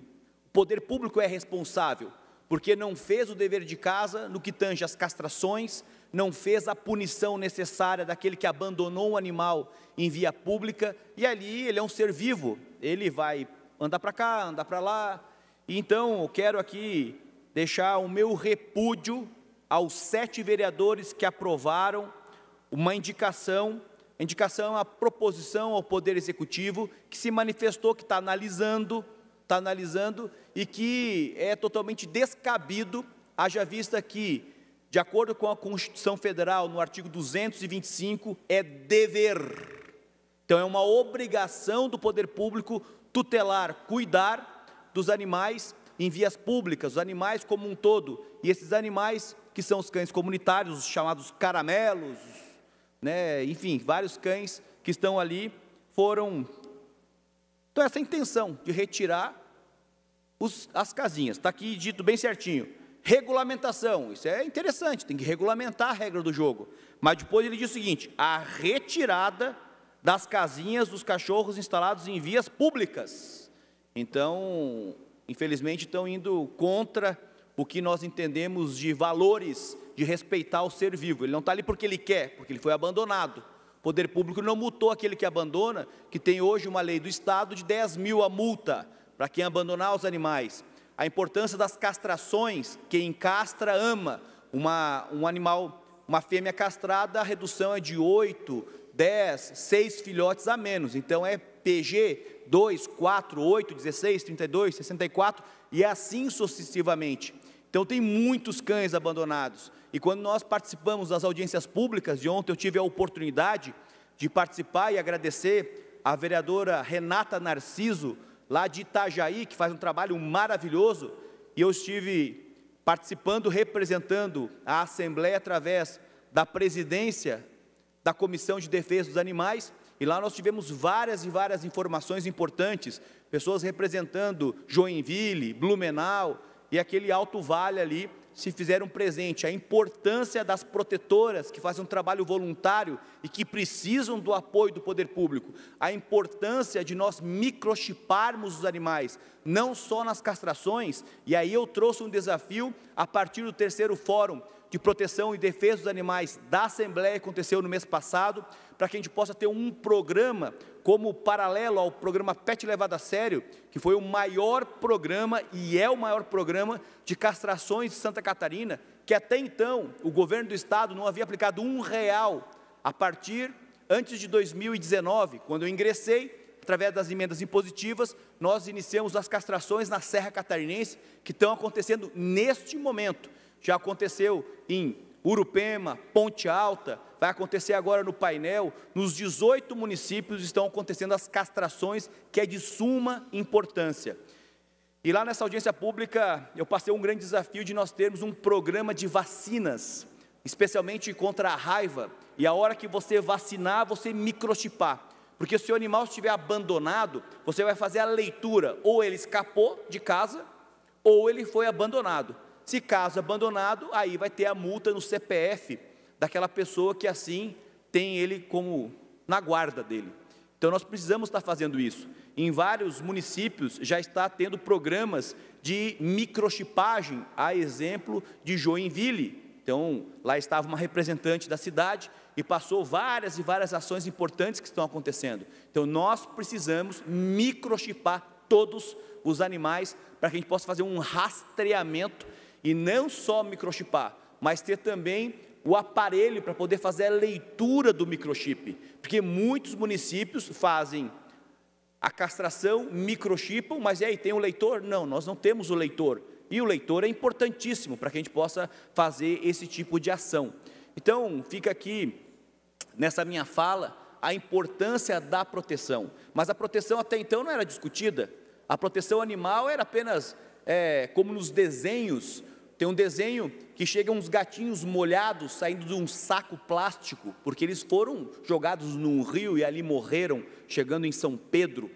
O poder público é responsável, porque não fez o dever de casa no que tange as castrações, não fez a punição necessária daquele que abandonou um animal em via pública, e ali ele é um ser vivo, ele vai andar para cá, andar para lá. E então eu quero aqui deixar o meu repúdio aos 7 vereadores que aprovaram uma indicação. A indicação é uma proposição ao Poder Executivo que se manifestou, que está analisando e que é totalmente descabido, haja vista que, de acordo com a Constituição Federal, no artigo 225, é dever. Então, é uma obrigação do poder público tutelar, cuidar dos animais em vias públicas, os animais como um todo. E esses animais, que são os cães comunitários, os chamados caramelos, né, enfim, vários cães que estão ali, foram... Então, essa intenção de retirar as casinhas, está aqui dito bem certinho, regulamentação. Isso é interessante, tem que regulamentar a regra do jogo. Mas depois ele diz o seguinte: a retirada das casinhas dos cachorros instalados em vias públicas. Então, infelizmente, estão indo contra o que nós entendemos de valores de respeitar o ser vivo. Ele não está ali porque ele quer, porque ele foi abandonado. O poder público não multou aquele que abandona, que tem hoje uma lei do Estado de 10 mil a multa para quem abandonar os animais. A importância das castrações, quem castra ama. Um animal, uma fêmea castrada, a redução é de 8, 10, 6 filhotes a menos. Então é PG 2, 4, 8, 16, 32, 64 e assim sucessivamente. Então tem muitos cães abandonados. E quando nós participamos das audiências públicas, de ontem eu tive a oportunidade de participar e agradecer a vereadora Renata Narciso, lá de Itajaí, que faz um trabalho maravilhoso, e eu estive participando, representando a Assembleia através da presidência da Comissão de Defesa dos Animais, e lá nós tivemos várias e várias informações importantes, pessoas representando Joinville, Blumenau e aquele Alto Vale ali, se fizeram presente, a importância das protetoras que fazem um trabalho voluntário e que precisam do apoio do poder público, a importância de nós microchiparmos os animais, não só nas castrações, e aí eu trouxe um desafio a partir do 3º Fórum de Proteção e Defesa dos Animais da Assembleia, que aconteceu no mês passado, para que a gente possa ter um programa como paralelo ao programa Pet Levado a Sério, que foi o maior programa e é o maior programa de castrações de Santa Catarina, que até então o governo do estado não havia aplicado R$1 a partir antes de 2019, quando eu ingressei, através das emendas impositivas, nós iniciamos as castrações na Serra Catarinense, que estão acontecendo neste momento. Já aconteceu em Urupema, Ponte Alta, vai acontecer agora no Painel, nos 18 municípios estão acontecendo as castrações, que é de suma importância. E lá nessa audiência pública, eu passei um grande desafio de nós termos um programa de vacinas, especialmente contra a raiva, e a hora que você vacinar, você microchipar, porque se o animal estiver abandonado, você vai fazer a leitura, ou ele escapou de casa, ou ele foi abandonado. Se caso abandonado, aí vai ter a multa no CPF daquela pessoa que assim tem ele como na guarda dele. Então nós precisamos estar fazendo isso. Em vários municípios já está tendo programas de microchipagem, a exemplo de Joinville. Então lá estava uma representante da cidade e passou várias e várias ações importantes que estão acontecendo. Então nós precisamos microchipar todos os animais para que a gente possa fazer um rastreamento e não só microchipar, mas ter também o aparelho para poder fazer a leitura do microchip, porque muitos municípios fazem a castração, microchipam, mas e aí, tem o leitor? Não, nós não temos o leitor, e o leitor é importantíssimo para que a gente possa fazer esse tipo de ação. Então, fica aqui, nessa minha fala, a importância da proteção, mas a proteção até então não era discutida, a proteção animal era apenas, como nos desenhos. Tem um desenho que chega uns gatinhos molhados saindo de um saco plástico, porque eles foram jogados num rio e ali morreram, chegando em São Pedro,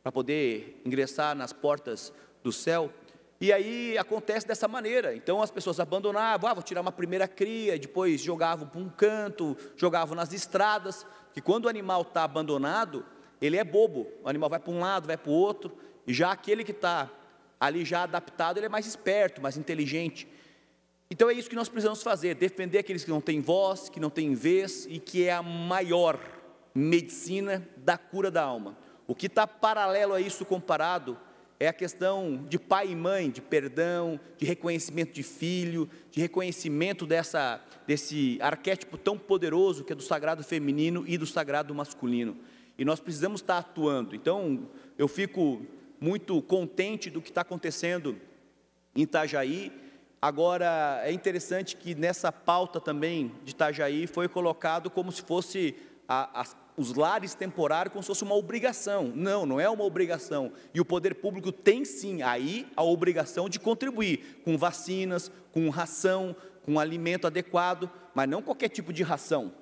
para poder ingressar nas portas do céu. E aí acontece dessa maneira. Então as pessoas abandonavam, vou tirar uma primeira cria, depois jogavam para um canto, jogavam nas estradas, que quando o animal está abandonado, ele é bobo, o animal vai para um lado, vai para o outro, e já aquele que está ali já adaptado, ele é mais esperto, mais inteligente. Então é isso que nós precisamos fazer, defender aqueles que não têm voz, que não têm vez, e que é a maior medicina da cura da alma. O que está paralelo a isso comparado é a questão de pai e mãe, de perdão, de reconhecimento de filho, de reconhecimento desse arquétipo tão poderoso que é do sagrado feminino e do sagrado masculino. E nós precisamos estar atuando. Então eu fico muito contente do que está acontecendo em Itajaí. Agora, é interessante que nessa pauta também de Itajaí foi colocado como se fosse os lares temporários, como se fosse uma obrigação. Não, não é uma obrigação. E o poder público tem sim aí a obrigação de contribuir com vacinas, com ração, com alimento adequado, mas não qualquer tipo de ração.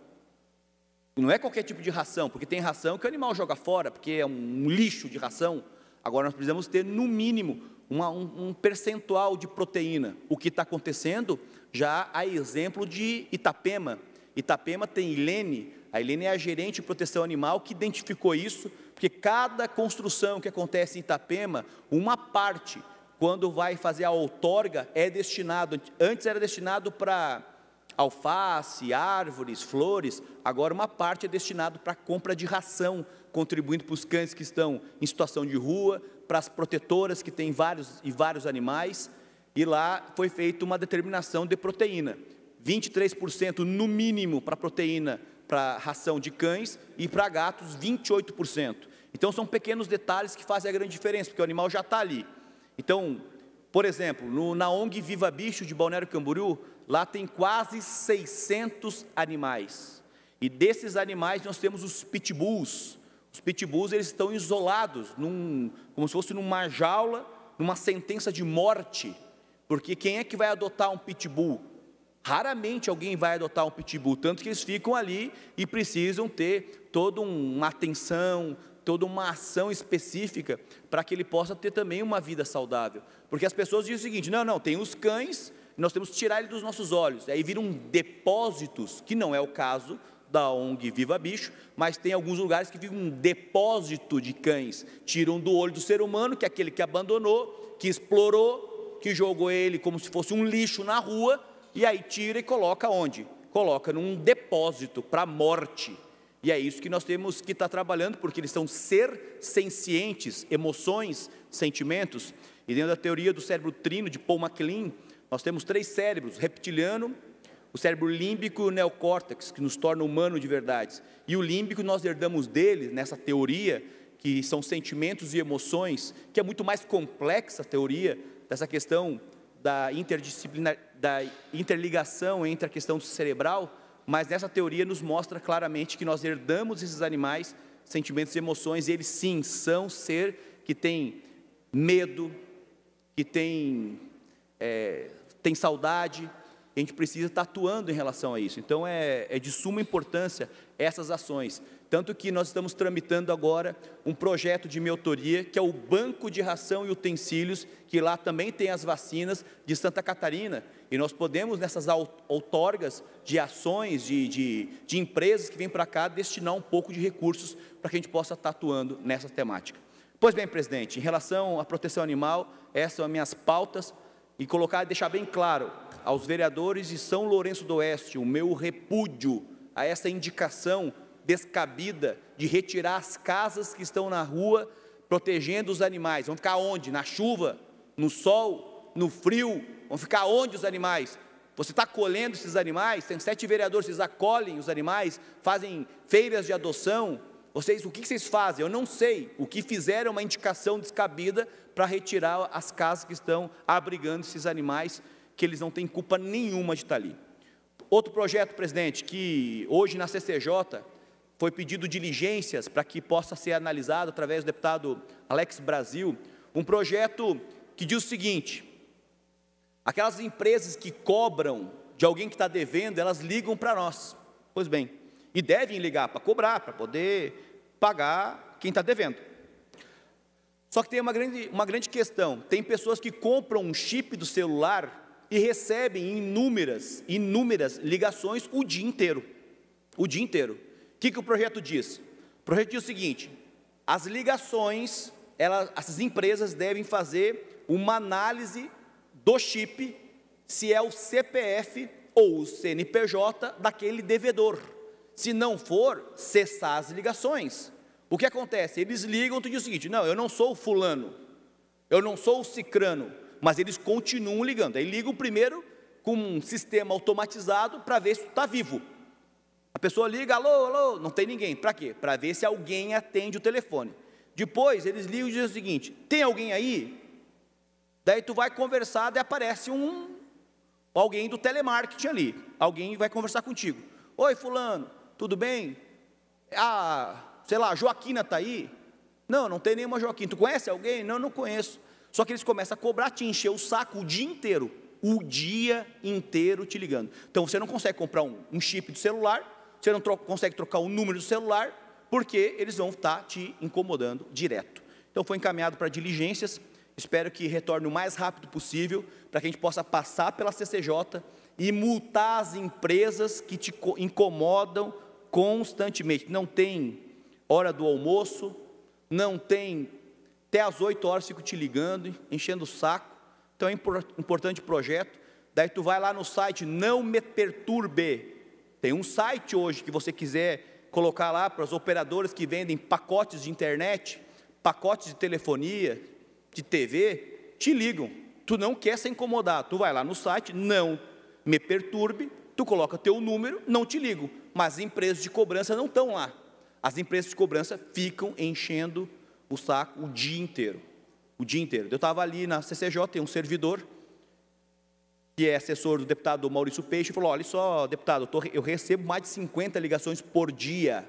Não é qualquer tipo de ração, porque tem ração que o animal joga fora, porque é um lixo de ração. Agora nós precisamos ter, no mínimo, um percentual de proteína. O que está acontecendo já a exemplo de Itapema. Itapema tem Ilene, a Ilene é a gerente de proteção animal que identificou isso, porque cada construção que acontece em Itapema, uma parte, quando vai fazer a outorga, é destinado, antes era destinado para alface, árvores, flores, agora uma parte é destinado para a compra de ração, contribuindo para os cães que estão em situação de rua, para as protetoras que têm vários animais, e lá foi feita uma determinação de proteína, 23% no mínimo para proteína, para ração de cães, e para gatos 28%. Então são pequenos detalhes que fazem a grande diferença, porque o animal já está ali. Então, por exemplo, na ONG Viva Bicho de Balneário Camboriú, lá tem quase 600 animais. E desses animais nós temos os pitbulls. Os pitbulls, eles estão isolados, como se fosse numa jaula, numa sentença de morte. Porque quem é que vai adotar um pitbull? Raramente alguém vai adotar um pitbull, tanto que eles ficam ali e precisam ter toda uma atenção, toda uma ação específica para que ele possa ter também uma vida saudável. Porque as pessoas dizem o seguinte, não, tem os cães, nós temos que tirar ele dos nossos olhos. Aí viram depósitos, que não é o caso da ONG Viva Bicho, mas tem alguns lugares que viram um depósito de cães. Tiram do olho do ser humano, que é aquele que abandonou, que explorou, que jogou ele como se fosse um lixo na rua, e aí tira e coloca onde? Coloca num depósito para a morte. E é isso que nós temos que estar trabalhando, porque eles são ser sencientes, emoções, sentimentos. E dentro da teoria do cérebro trino de Paul MacLean, nós temos 3 cérebros, reptiliano, o cérebro límbico e o neocórtex, que nos torna humano de verdade. E o límbico nós herdamos dele, nessa teoria, que são sentimentos e emoções, que é muito mais complexa a teoria dessa questão da interligação entre a questão cerebral, mas nessa teoria nos mostra claramente que nós herdamos esses animais, sentimentos e emoções, e eles sim são ser que tem medo, que tem saudade, a gente precisa estar atuando em relação a isso. Então é de suma importância essas ações, tanto que nós estamos tramitando agora um projeto de minha autoria, que é o Banco de Ração e Utensílios, que lá também tem as vacinas de Santa Catarina, e nós podemos, nessas outorgas de ações, de empresas que vêm para cá, destinar um pouco de recursos para que a gente possa estar atuando nessa temática. Pois bem, presidente, em relação à proteção animal, essas são as minhas pautas, e deixar bem claro aos vereadores de São Lourenço do Oeste o meu repúdio a essa indicação descabida de retirar as casas que estão na rua, protegendo os animais. Vão ficar onde? Na chuva? No sol? No frio? Vão ficar onde os animais? Você está acolhendo esses animais? Tem 7 vereadores, vocês acolhem os animais, fazem feiras de adoção. O que vocês fazem? Eu não sei. O que fizeram é uma indicação descabida para retirar as casas que estão abrigando esses animais, que eles não têm culpa nenhuma de estar ali. Outro projeto, presidente, que hoje na CCJ foi pedido diligências para que possa ser analisado através do deputado Alex Brasil, um projeto que diz o seguinte: aquelas empresas que cobram de alguém que está devendo, elas ligam para nós. Pois bem, e devem ligar para cobrar, para poder pagar quem está devendo. Só que tem uma grande questão, tem pessoas que compram um chip do celular e recebem inúmeras ligações o dia inteiro. O dia inteiro. O que o projeto diz? O projeto diz o seguinte: as ligações, essas empresas devem fazer uma análise do chip, se é o CPF ou o CNPJ daquele devedor. Se não for, cessar as ligações. O que acontece? Eles ligam e dizem o seguinte: não, eu não sou o fulano, eu não sou o cicrano, mas eles continuam ligando. Aí ligam primeiro com um sistema automatizado para ver se tu está vivo. A pessoa liga, alô, alô, não tem ninguém. Para quê? Para ver se alguém atende o telefone. Depois eles ligam e dizem o seguinte: tem alguém aí? Daí tu vai conversar, daí aparece alguém do telemarketing ali. Alguém vai conversar contigo. Oi, fulano, tudo bem? Sei lá, a Joaquina está aí? Não, não tem nenhuma Joaquina. Tu conhece alguém? Não, não conheço. Só que eles começam a cobrar, te encher o saco o dia inteiro te ligando. Então você não consegue comprar um chip do celular, você não consegue trocar o número do celular, porque eles vão estar te incomodando direto. Então foi encaminhado para diligências, Espero que retorne o mais rápido possível, para que a gente possa passar pela CCJ e multar as empresas que te incomodam constantemente. Não tem hora do almoço, não tem, até às 8 horas fico te ligando, enchendo o saco. Então é importante o projeto. Daí tu vai lá no site Não Me Perturbe. Tem um site hoje que você quiser colocar lá para os operadores que vendem pacotes de internet, pacotes de telefonia, de TV, te ligam. Tu não quer ser incomodado, tu vai lá no site Não Me Perturbe, tu coloca teu número, não te ligo. Mas as empresas de cobrança não estão lá. As empresas de cobrança ficam enchendo o saco o dia inteiro. O dia inteiro. Eu estava ali na CCJ, tem um servidor, que é assessor do deputado Maurício Peixe, e falou: olha só, deputado, eu recebo mais de 50 ligações por dia.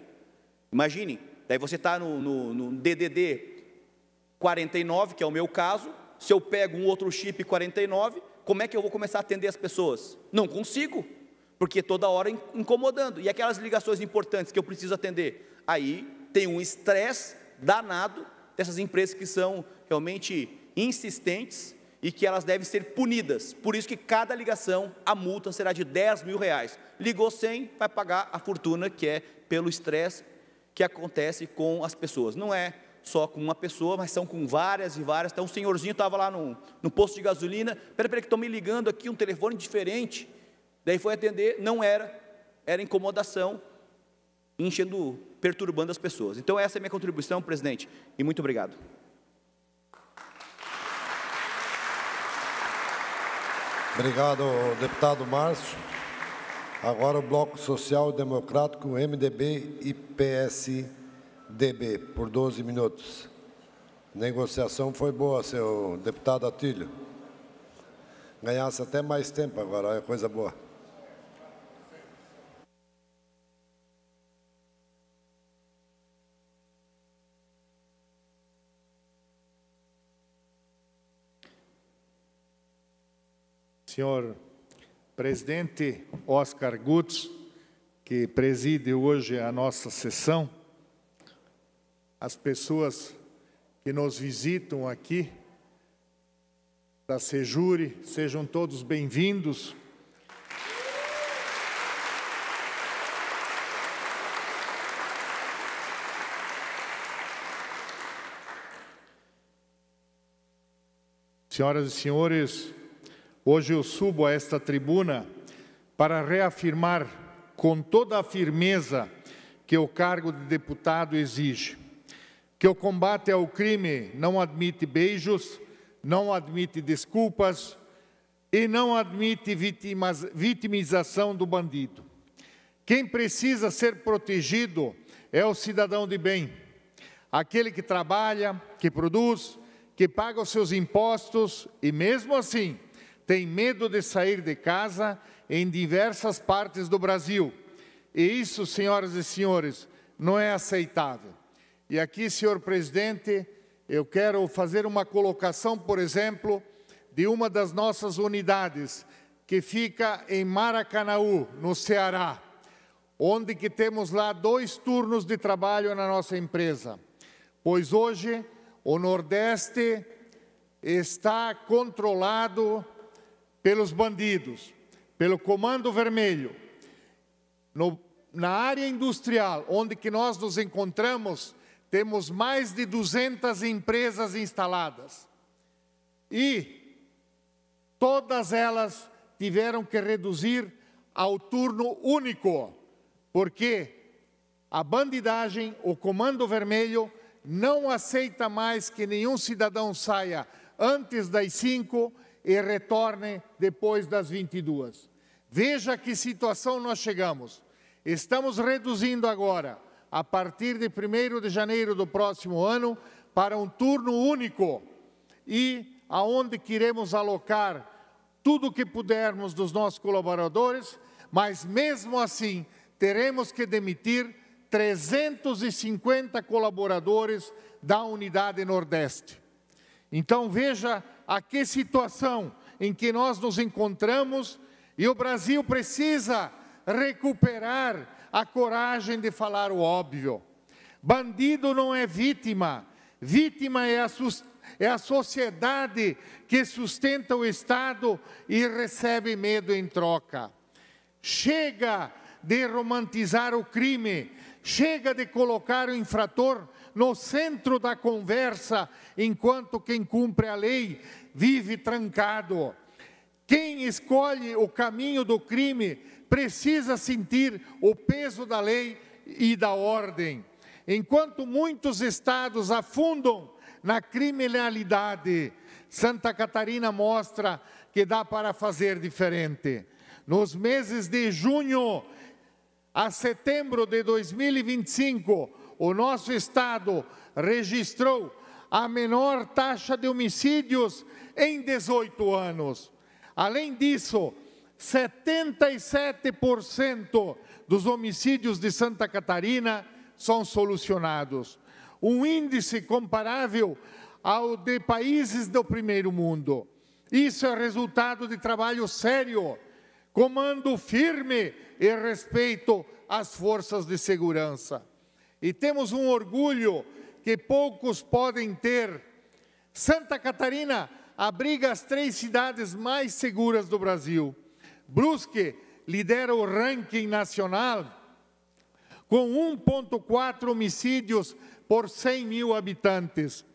Imagine, daí você está no DDD 49, que é o meu caso, se eu pego um outro chip 49, como é que eu vou começar a atender as pessoas? Não consigo, porque toda hora incomodando. E aquelas ligações importantes que eu preciso atender? Aí tem um estresse danado dessas empresas que são realmente insistentes e que elas devem ser punidas. Por isso que cada ligação, a multa será de R$10.000. Ligou 100, vai pagar a fortuna, que é pelo estresse que acontece com as pessoas. Não é só com uma pessoa, mas são com várias e várias. Então, um senhorzinho estava lá no posto de gasolina, peraí, que estão me ligando aqui, um telefone diferente. Daí foi atender, não era incomodação, enchendo, perturbando as pessoas. Então, essa é a minha contribuição, presidente, e muito obrigado. Obrigado, deputado Márcio. Agora o Bloco Social Democrático, MDB e PSDB, por 12 minutos. Negociação foi boa, seu deputado Atílio. Ganhasse até mais tempo agora, é coisa boa. Senhor presidente Oscar Gutz, que preside hoje a nossa sessão, as pessoas que nos visitam aqui da Sejure, sejam todos bem-vindos. Senhoras e senhores, hoje eu subo a esta tribuna para reafirmar com toda a firmeza que o cargo de deputado exige, que o combate ao crime não admite beijos, não admite desculpas e não admite vitimização do bandido. Quem precisa ser protegido é o cidadão de bem, aquele que trabalha, que produz, que paga os seus impostos e mesmo assim tem medo de sair de casa em diversas partes do Brasil. E isso, senhoras e senhores, não é aceitável. E aqui, senhor presidente, eu quero fazer uma colocação, por exemplo, de uma das nossas unidades, que fica em Maracanaú, no Ceará, onde que temos lá 2 turnos de trabalho na nossa empresa. Pois hoje o Nordeste está controlado pelos bandidos, pelo Comando Vermelho. Na área industrial, onde que nós nos encontramos, temos mais de 200 empresas instaladas. E todas elas tiveram que reduzir ao turno único, porque a bandidagem, o Comando Vermelho, não aceita mais que nenhum cidadão saia antes das 5 e retorne depois das 22. Veja que situação nós chegamos. Estamos reduzindo agora, a partir de 1º de janeiro do próximo ano, para um turno único e aonde queremos alocar tudo o que pudermos dos nossos colaboradores, mas mesmo assim teremos que demitir 350 colaboradores da unidade Nordeste. Então veja a que situação em que nós nos encontramos e o Brasil precisa recuperar a coragem de falar o óbvio. Bandido não é vítima, vítima é é a sociedade que sustenta o Estado e recebe medo em troca. Chega de romantizar o crime, chega de colocar o infrator no centro da conversa, enquanto quem cumpre a lei vive trancado. Quem escolhe o caminho do crime precisa sentir o peso da lei e da ordem. Enquanto muitos estados afundam na criminalidade, Santa Catarina mostra que dá para fazer diferente. Nos meses de junho a setembro de 2025, o nosso estado registrou a menor taxa de homicídios em 18 anos. Além disso, 77% dos homicídios de Santa Catarina são solucionados. Um índice comparável ao de países do primeiro mundo. Isso é resultado de trabalho sério, comando firme e respeito às forças de segurança. E temos um orgulho que poucos podem ter. Santa Catarina abriga as 3 cidades mais seguras do Brasil. Brusque lidera o ranking nacional com 1,4 homicídios por 100 mil habitantes.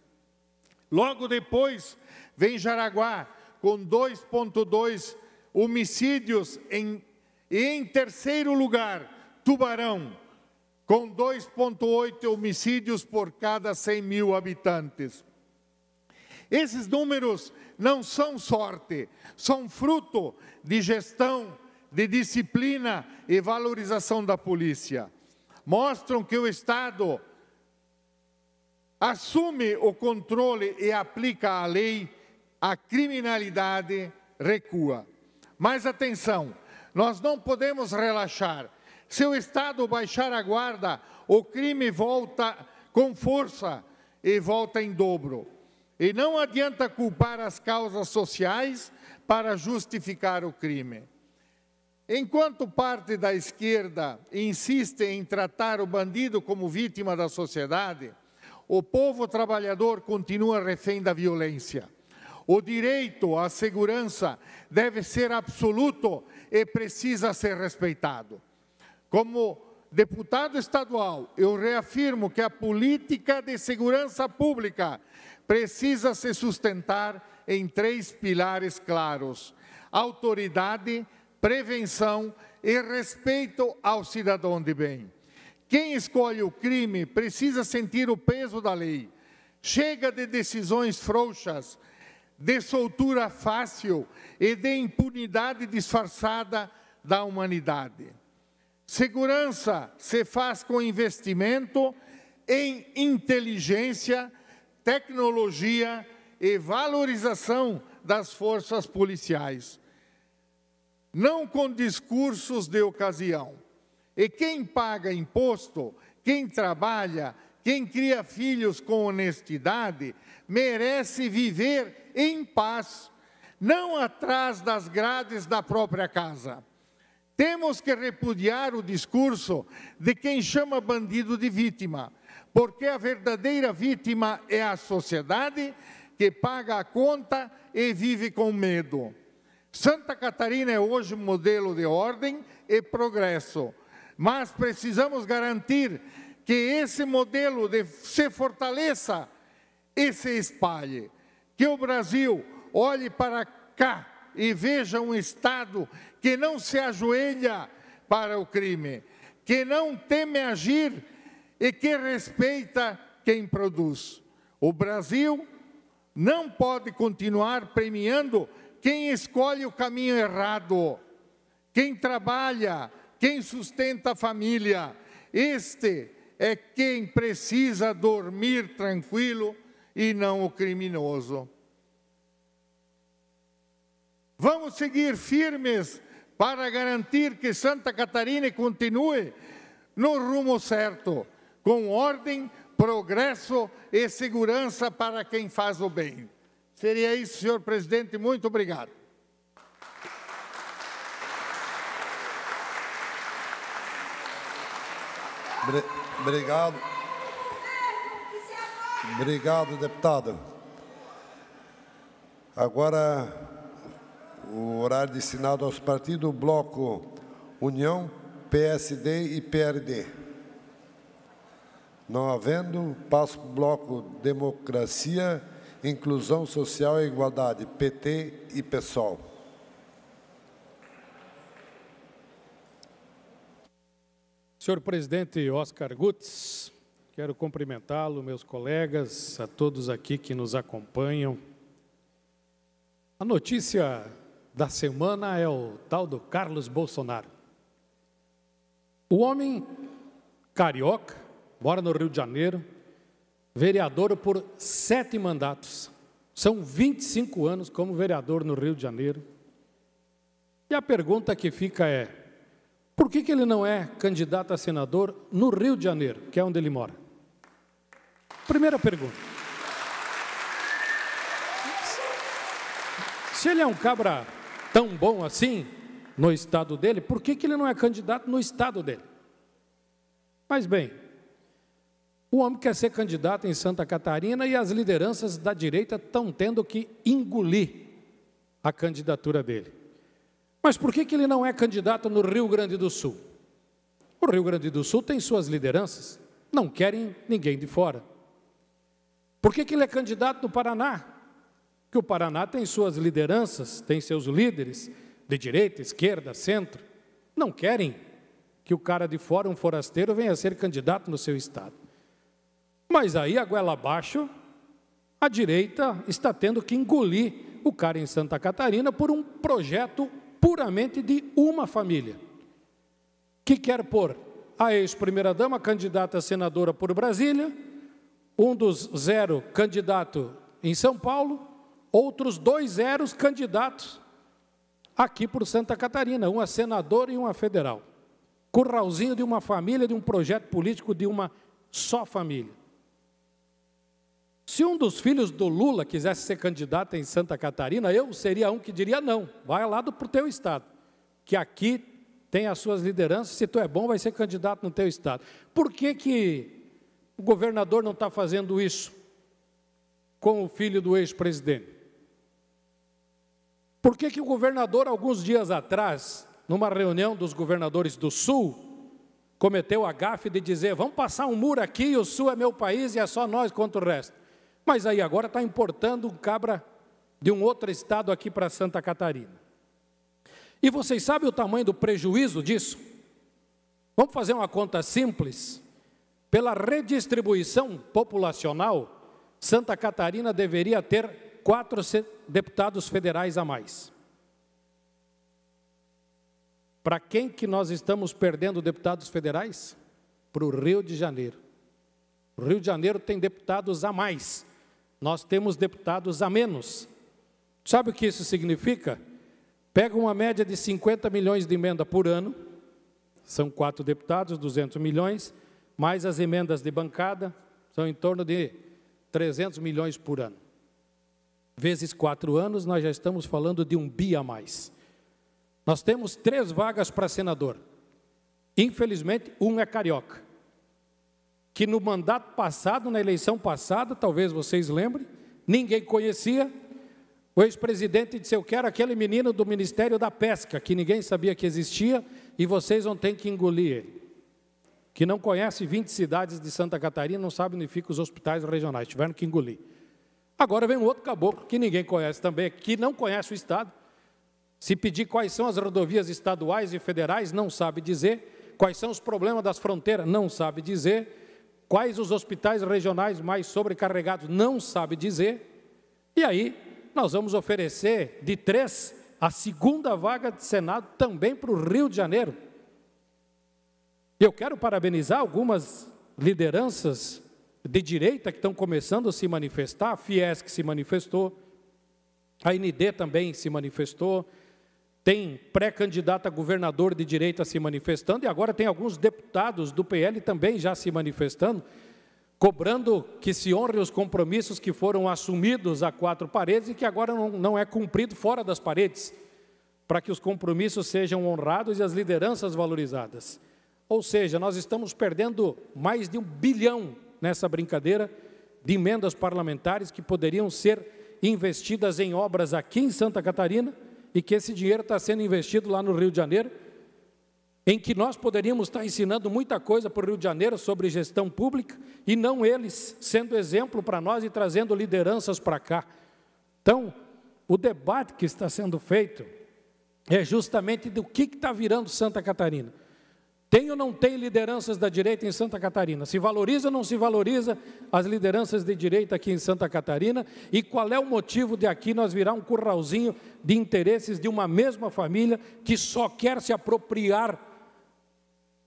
Logo depois vem Jaraguá, com 2,2 homicídios. E em terceiro lugar, Tubarão, com 2,8 homicídios por cada 100 mil habitantes. Esses números não são sorte, são fruto de gestão, de disciplina e valorização da polícia. Mostram que o Estado assume o controle e aplica a lei, a criminalidade recua. Mas atenção, nós não podemos relaxar. Se o Estado baixar a guarda, o crime volta com força e volta em dobro. E não adianta culpar as causas sociais para justificar o crime. Enquanto parte da esquerda insiste em tratar o bandido como vítima da sociedade, o povo trabalhador continua refém da violência. O direito à segurança deve ser absoluto e precisa ser respeitado. Como deputado estadual, eu reafirmo que a política de segurança pública precisa se sustentar em 3 pilares claros: autoridade, prevenção e respeito ao cidadão de bem. Quem escolhe o crime precisa sentir o peso da lei. Chega de decisões frouxas, de soltura fácil e de impunidade disfarçada da humanidade. Segurança se faz com investimento em inteligência, tecnologia e valorização das forças policiais, não com discursos de ocasião. E quem paga imposto, quem trabalha, quem cria filhos com honestidade, merece viver em paz, não atrás das grades da própria casa. Temos que repudiar o discurso de quem chama bandido de vítima, porque a verdadeira vítima é a sociedade que paga a conta e vive com medo. Santa Catarina é hoje um modelo de ordem e progresso, mas precisamos garantir que esse modelo se fortaleça e se espalhe. Que o Brasil olhe para cá e veja um Estado que não se ajoelha para o crime, que não teme agir e que respeita quem produz. O Brasil não pode continuar premiando quem escolhe o caminho errado, quem trabalha, quem sustenta a família. Este é quem precisa dormir tranquilo e não o criminoso. Vamos seguir firmes para garantir que Santa Catarina continue no rumo certo, com ordem, progresso e segurança para quem faz o bem. Seria isso, senhor presidente. Muito obrigado. Obrigado. Obrigado, deputado. Agora, o horário destinado aos partidos, Bloco União, PSD e PRD. Não havendo, passo para o Bloco Democracia, Inclusão Social e Igualdade, PT e PSOL. Senhor presidente Oscar Gutz, quero cumprimentá-lo, meus colegas, a todos aqui que nos acompanham. A notícia da semana é o tal do Carlos Bolsonaro. O homem carioca, mora no Rio de Janeiro, vereador por 7 mandatos. São 25 anos como vereador no Rio de Janeiro. E a pergunta que fica é, por que ele não é candidato a senador no Rio de Janeiro, que é onde ele mora? Primeira pergunta. Se ele é um cabra tão bom assim no estado dele, por que ele não é candidato no estado dele? Mas bem, o homem quer ser candidato em Santa Catarina e as lideranças da direita estão tendo que engolir a candidatura dele. Mas por que ele não é candidato no Rio Grande do Sul? O Rio Grande do Sul tem suas lideranças, não querem ninguém de fora. Por que ele é candidato no Paraná? Porque o Paraná tem suas lideranças, tem seus líderes de direita, esquerda, centro. Não querem que o cara de fora, um forasteiro, venha ser candidato no seu estado. Mas aí, a goela abaixo, a direita está tendo que engolir o cara em Santa Catarina por um projeto puramente de uma família, que quer pôr a ex-primeira-dama candidata a senadora por Brasília, um dos 0 candidato em São Paulo, outros 2 zeros candidatos aqui por Santa Catarina, uma senadora e uma federal. Curralzinho de uma família, de um projeto político de uma só família. Se um dos filhos do Lula quisesse ser candidato em Santa Catarina, eu seria um que diria não, vai lá para o teu estado, que aqui tem as suas lideranças, se tu é bom vai ser candidato no teu estado. Por que o governador não está fazendo isso com o filho do ex-presidente? Por que o governador, alguns dias atrás, numa reunião dos governadores do Sul, cometeu a gafe de dizer, vamos passar um muro aqui, e o Sul é meu país e é só nós contra o resto. Mas aí agora está importando um cabra de um outro estado aqui para Santa Catarina. E vocês sabem o tamanho do prejuízo disso? Vamos fazer uma conta simples. Pela redistribuição populacional, Santa Catarina deveria ter 4 deputados federais a mais. Para quem que nós estamos perdendo deputados federais? Para o Rio de Janeiro. O Rio de Janeiro tem deputados a mais. Nós temos deputados a menos. Sabe o que isso significa? Pega uma média de 50 milhões de emenda por ano, são 4 deputados, 200 milhões, mais as emendas de bancada, são em torno de 300 milhões por ano. Vezes 4 anos, nós já estamos falando de 1 bi a mais. Nós temos 3 vagas para senador. Infelizmente, um é carioca. Que no mandato passado, na eleição passada, talvez vocês lembrem, ninguém conhecia. O ex-presidente disse, eu quero aquele menino do Ministério da Pesca, que ninguém sabia que existia, e vocês vão ter que engolir ele. Que não conhece 20 cidades de Santa Catarina, não sabe onde ficam os hospitais regionais, tiveram que engolir. Agora vem um outro caboclo, que ninguém conhece também, que não conhece o Estado. Se pedir quais são as rodovias estaduais e federais, não sabe dizer. Quais são os problemas das fronteiras, não sabe dizer. Quais os hospitais regionais mais sobrecarregados, não sabe dizer. E aí, nós vamos oferecer de 3 a 2ª vaga de Senado também para o Rio de Janeiro. Eu quero parabenizar algumas lideranças de direita que estão começando a se manifestar, a Fiesc se manifestou, a ND também se manifestou, tem pré-candidato a governador de direita se manifestando, e agora tem alguns deputados do PL também já se manifestando, cobrando que se honre os compromissos que foram assumidos a 4 paredes e que agora não é cumprido fora das paredes, para que os compromissos sejam honrados e as lideranças valorizadas. Ou seja, nós estamos perdendo mais de 1 bilhão nessa brincadeira de emendas parlamentares que poderiam ser investidas em obras aqui em Santa Catarina e que esse dinheiro está sendo investido lá no Rio de Janeiro, em que nós poderíamos estar ensinando muita coisa para o Rio de Janeiro sobre gestão pública e não eles sendo exemplo para nós e trazendo lideranças para cá. Então, o debate que está sendo feito é justamente do que está virando Santa Catarina. Tem ou não tem lideranças da direita em Santa Catarina? Se valoriza ou não se valoriza as lideranças de direita aqui em Santa Catarina? E qual é o motivo de aqui nós virar um curralzinho de interesses de uma mesma família que só quer se apropriar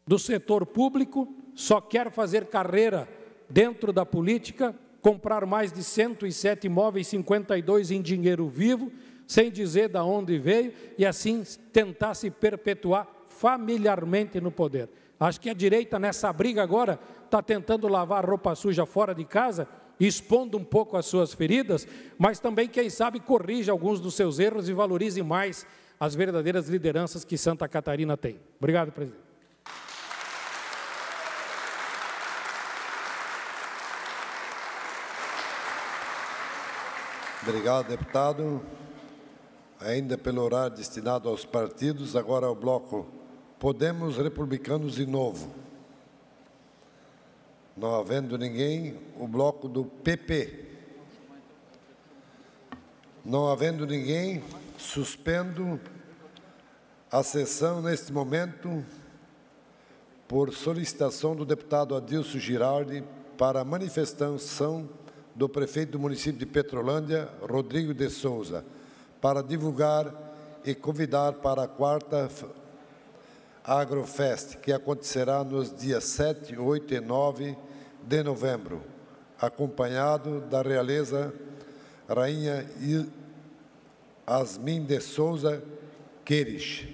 do setor público, só quer fazer carreira dentro da política, comprar mais de 107 imóveis, 52 em dinheiro vivo, sem dizer de onde veio, e assim tentar se perpetuar familiarmente no poder. Acho que a direita nessa briga agora está tentando lavar a roupa suja fora de casa, expondo um pouco as suas feridas, mas também, quem sabe, corrija alguns dos seus erros e valorize mais as verdadeiras lideranças que Santa Catarina tem. Obrigado, presidente. Obrigado, deputado. Ainda pelo horário destinado aos partidos, agora o bloco Podemos, Republicanos e Novo. Não havendo ninguém, o bloco do PP. Não havendo ninguém, suspendo a sessão neste momento por solicitação do deputado Adilson Girardi para a manifestação do prefeito do município de Petrolândia, Rodrigo de Souza, para divulgar e convidar para a quarta Agrofest, que acontecerá nos dias 7, 8 e 9 de novembro, acompanhado da realeza Rainha Yasmin de Souza Queires.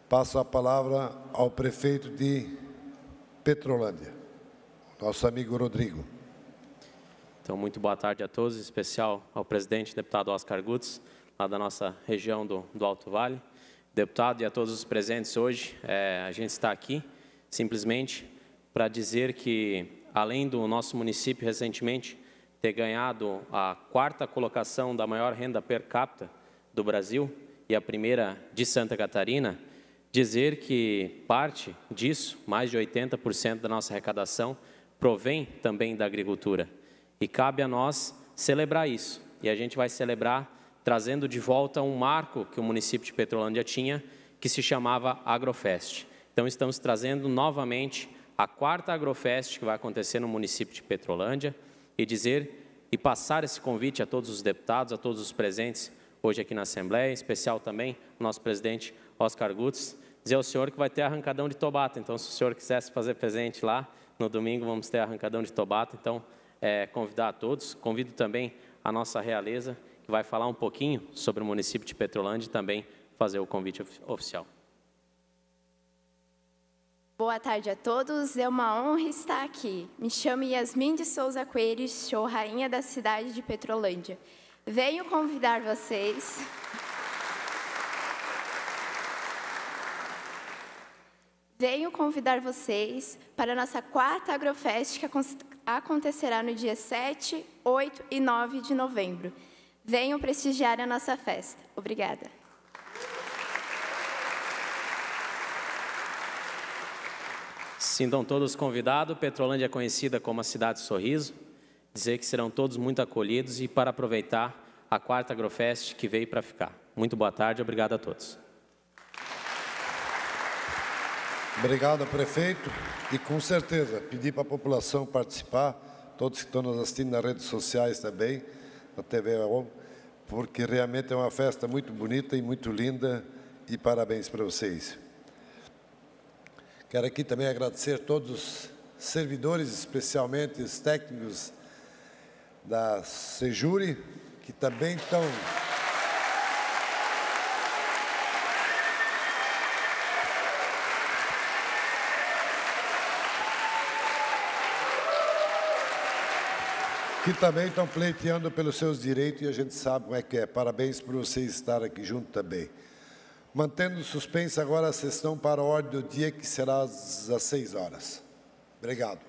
Passo a palavra ao prefeito de Petrolândia, nosso amigo Rodrigo. Então, muito boa tarde a todos, em especial ao presidente, deputado Oscar Gutz, lá da nossa região do Alto Vale. Deputado e a todos os presentes hoje, a gente está aqui simplesmente para dizer que, além do nosso município recentemente ter ganhado a 4ª colocação da maior renda per capita do Brasil e a primeira de Santa Catarina, dizer que parte disso, mais de 80% da nossa arrecadação, provém também da agricultura. E cabe a nós celebrar isso. E a gente vai celebrar trazendo de volta um marco que o município de Petrolândia tinha, que se chamava Agrofest. Então, estamos trazendo novamente a 4ª Agrofest que vai acontecer no município de Petrolândia e dizer e passar esse convite a todos os deputados, a todos os presentes hoje aqui na Assembleia, em especial também o nosso presidente Oscar Gutz, dizer ao senhor que vai ter arrancadão de Tobata. Então, se o senhor quisesse fazer presente lá, no domingo vamos ter arrancadão de Tobata. Então, convidar a todos, convido também a nossa realeza, que vai falar um pouquinho sobre o município de Petrolândia e também fazer o convite oficial. Boa tarde a todos, é uma honra estar aqui. Me chamo Yasmin de Souza Queires, sou rainha da cidade de Petrolândia. Venho convidar vocês... Venho convidar vocês para a nossa 4ª Agrofest, que acontecerá no dia 7, 8 e 9 de novembro. Venham prestigiar a nossa festa. Obrigada. Sintam todos convidados. Petrolândia é conhecida como a cidade sorriso. Dizer que serão todos muito acolhidos e para aproveitar a 4ª Agrofest que veio para ficar. Muito boa tarde, obrigado a todos. Obrigado, prefeito. E com certeza, pedir para a população participar, todos que estão nos assistindo nas redes sociais também, na TV, porque realmente é uma festa muito bonita e muito linda, e parabéns para vocês. Quero aqui também agradecer a todos os servidores, especialmente os técnicos da Sejure, que também estão... que também estão pleiteando pelos seus direitos, e a gente sabe como é que é. Parabéns por vocês estarem aqui junto também. Mantendo suspensa agora a sessão para a ordem do dia, que será às 16 horas. Obrigado.